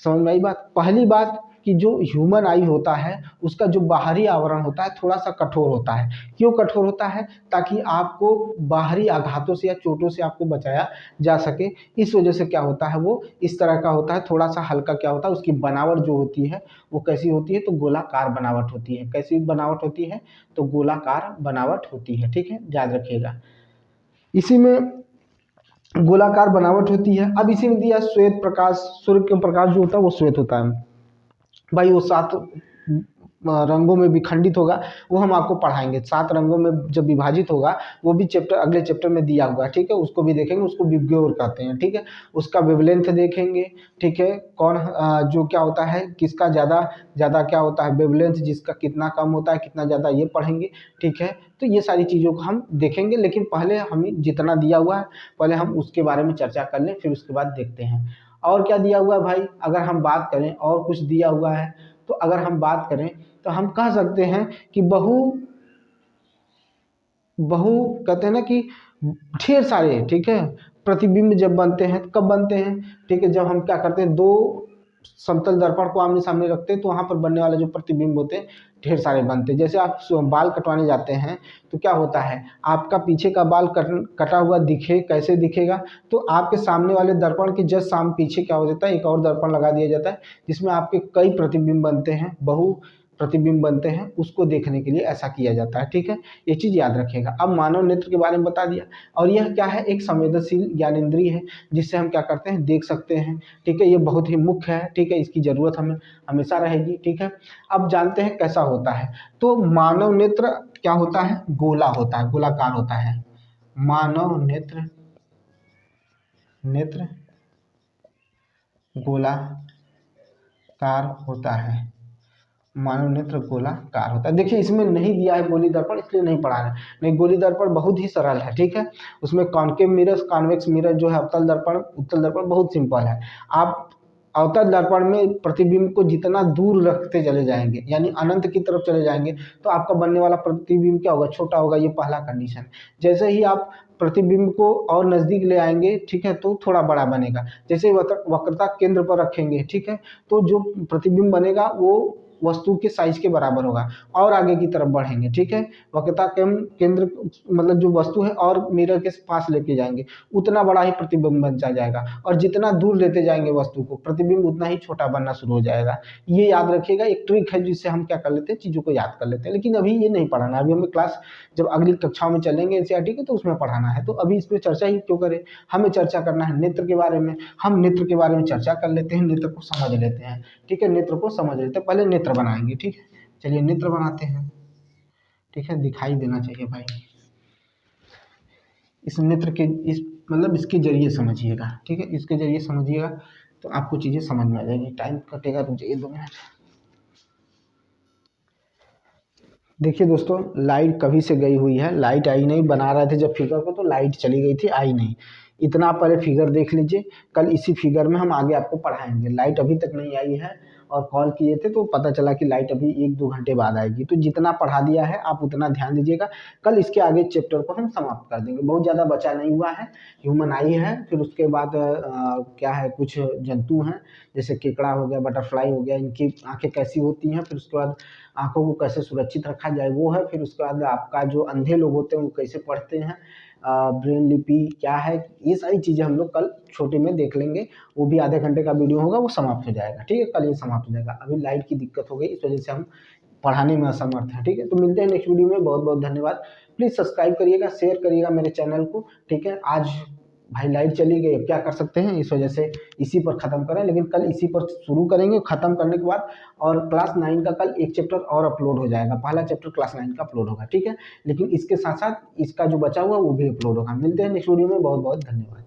समझ में आई बात? पहली बात कि जो ह्यूमन आई होता है उसका जो बाहरी आवरण होता है थोड़ा सा कठोर होता है। क्यों कठोर होता है? ताकि आपको बाहरी आघातों से या चोटों से आपको बचाया जा सके। इस वजह से क्या होता है, वो इस तरह का होता है, थोड़ा सा हल्का। क्या होता है, उसकी बनावट जो होती है वो कैसी होती है? तो गोलाकार बनावट होती है। कैसी बनावट होती है? तो गोलाकार बनावट होती है। ठीक है, याद रखिएगा, इसी में गोलाकार बनावट होती है। अब इसी में दिया श्वेत प्रकाश, सूर्य का प्रकाश जो होता है वो श्वेत होता है भाई, वो 7 रंगों में विखंडित होगा, वो हम आपको पढ़ाएंगे। 7 रंगों में जब विभाजित होगा, वो भी चैप्टर, अगले चैप्टर में दिया हुआ है। ठीक है, उसको भी देखेंगे, उसको विग्योर कहते हैं। ठीक है, उसका वेवलेंथ देखेंगे। ठीक है, कौन जो क्या होता है, किसका ज़्यादा ज़्यादा क्या होता है वेवलेंथ, जिसका कितना कम होता है, कितना ज़्यादा, ये पढ़ेंगे। ठीक है, तो ये सारी चीज़ों को हम देखेंगे, लेकिन पहले हमें जितना दिया हुआ है पहले हम उसके बारे में चर्चा कर लें, फिर उसके बाद देखते हैं और क्या दिया हुआ है भाई। अगर हम बात करें और कुछ दिया हुआ है, तो अगर हम बात करें तो हम कह सकते हैं कि बहु बहु कहते हैं ना कि ढेर सारे, ठीक है, प्रतिबिंब जब बनते हैं, कब बनते हैं? ठीक है, जब हम क्या करते हैं, 2 समतल दर्पण को आमने सामने रखते हैं, तो वहाँ पर बनने वाले जो प्रतिबिंब होते हैं ढेर सारे बनते हैं। जैसे आप बाल कटवाने जाते हैं तो क्या होता है, आपका पीछे का बाल कटा हुआ दिखे, कैसे दिखेगा? तो आपके सामने वाले दर्पण के जस्ट सामने पीछे क्या हो जाता है, एक और दर्पण लगा दिया जाता है, जिसमें आपके कई प्रतिबिंब बनते हैं, बहु प्रतिबिंब बनते हैं, उसको देखने के लिए ऐसा किया जाता है। ठीक है, ये चीज़ याद रखिएगा। अब मानव नेत्र के बारे में बता दिया, और यह क्या है, एक संवेदनशील ज्ञानेंद्रिय है, जिससे हम क्या करते हैं, देख सकते हैं। ठीक है, ये बहुत ही मुख्य है। ठीक है, इसकी ज़रूरत हमें हमेशा रहेगी। ठीक है, अब जानते हैं कैसा होता है। तो मानव नेत्र क्या होता है, गोला होता है, गोलाकार होता है। मानव नेत्र नेत्र गोलाकार होता है। मानव नेत्र गोलाकार होता है। देखिए, इसमें नहीं दिया है गोली दर्पण, इसलिए नहीं पढ़ा है। नहीं, गोली दर्पण बहुत ही सरल है। ठीक है, उसमें कॉन्केव मिरर, कॉन्वेक्स मिरर जो है, अवतल दर्पण, उत्तल दर्पण बहुत सिंपल है। आप अवतल दर्पण में प्रतिबिंब को जितना दूर रखते चले जाएंगे, यानी अनंत की तरफ चले जाएंगे, तो आपका बनने वाला प्रतिबिंब क्या होगा, छोटा होगा। ये पहला कंडीशन। जैसे ही आप प्रतिबिंब को और नज़दीक ले आएंगे, ठीक है, तो थोड़ा बड़ा बनेगा। जैसे वक्रता केंद्र पर रखेंगे, ठीक है, तो जो प्रतिबिंब बनेगा वो वस्तु के साइज के बराबर होगा। और आगे की तरफ बढ़ेंगे, ठीक है, वक्रता केंद्र मतलब जो वस्तु है और मिरर के पास लेके जाएंगे, उतना बड़ा ही प्रतिबिंब बन जाएगा। और जितना दूर लेते जाएंगे वस्तु को, प्रतिबिंब उतना ही छोटा बनना शुरू हो जाएगा। ये याद रखिएगा, एक ट्रिक है जिससे हम क्या कर लेते हैं, चीज़ों को याद कर लेते हैं। लेकिन अभी ये नहीं पढ़ाना, अभी हमें क्लास जब अगली कक्षाओं में चलेंगे एनसीईआरटी के, तो उसमें पढ़ाना है। तो अभी इस पर चर्चा ही क्यों करें, हमें चर्चा करना है नेत्र के बारे में। हम नेत्र के बारे में चर्चा कर लेते हैं, नेत्र को समझ लेते हैं। ठीक है, नेत्र को समझ लेते हैं, पहले नेत्र बनाएंगे। ठीक है, चलिए नेत्र बनाते हैं। ठीक है, दिखाई देना चाहिए भाई। इस नेत्र के इस मतलब इसके जरिए समझिएगा। ठीक है, इसके जरिए समझिएगा तो आपको चीज़ें समझ में आ जाएंगी। टाइम कटेगा, रुक जाइए 2 मिनट। देखिए दोस्तों, लाइट कभी से गई हुई है, लाइट आई नहीं। बना रहे थे जब फिगर को तो लाइट चली गई थी, आई नहीं। इतना आप पहले फिगर देख लीजिए, कल इसी फिगर में हम आगे आपको पढ़ाएंगे। लाइट अभी तक नहीं आई है, और कॉल किए थे तो पता चला कि लाइट अभी 1-2 घंटे बाद आएगी। तो जितना पढ़ा दिया है आप उतना ध्यान दीजिएगा, कल इसके आगे चैप्टर को हम समाप्त कर देंगे। बहुत ज़्यादा बचा नहीं हुआ है, ह्यूमन आई है, फिर उसके बाद क्या है, कुछ जंतु हैं जैसे केकड़ा हो गया, बटरफ्लाई हो गया, इनकी आँखें कैसी होती हैं, फिर उसके बाद आँखों को कैसे सुरक्षित रखा जाए वो है, फिर उसके बाद आपका जो अंधे लोग होते हैं वो कैसे पढ़ते हैं, ब्रेन लिपि क्या है, ये सारी चीज़ें हम लोग कल छोटे में देख लेंगे। वो भी आधे घंटे का वीडियो होगा, वो समाप्त हो जाएगा। ठीक है, कल ये समाप्त हो जाएगा। अभी लाइट की दिक्कत हो गई, इस वजह से हम पढ़ाने में असमर्थ हैं। ठीक है, तो मिलते हैं नेक्स्ट वीडियो में। बहुत बहुत धन्यवाद। प्लीज़ सब्सक्राइब करिएगा, शेयर करिएगा मेरे चैनल को। ठीक है, आज भाई लाइट चली गई, अब क्या कर सकते हैं, इस वजह से इसी पर ख़त्म करें, लेकिन कल इसी पर शुरू करेंगे। ख़त्म करने के बाद और क्लास 9 का कल एक चैप्टर और अपलोड हो जाएगा। पहला चैप्टर क्लास 9 का अपलोड होगा। ठीक है, लेकिन इसके साथ साथ इसका जो बचा हुआ वो भी अपलोड होगा। मिलते हैं नेक्स्ट वीडियो में। बहुत बहुत धन्यवाद।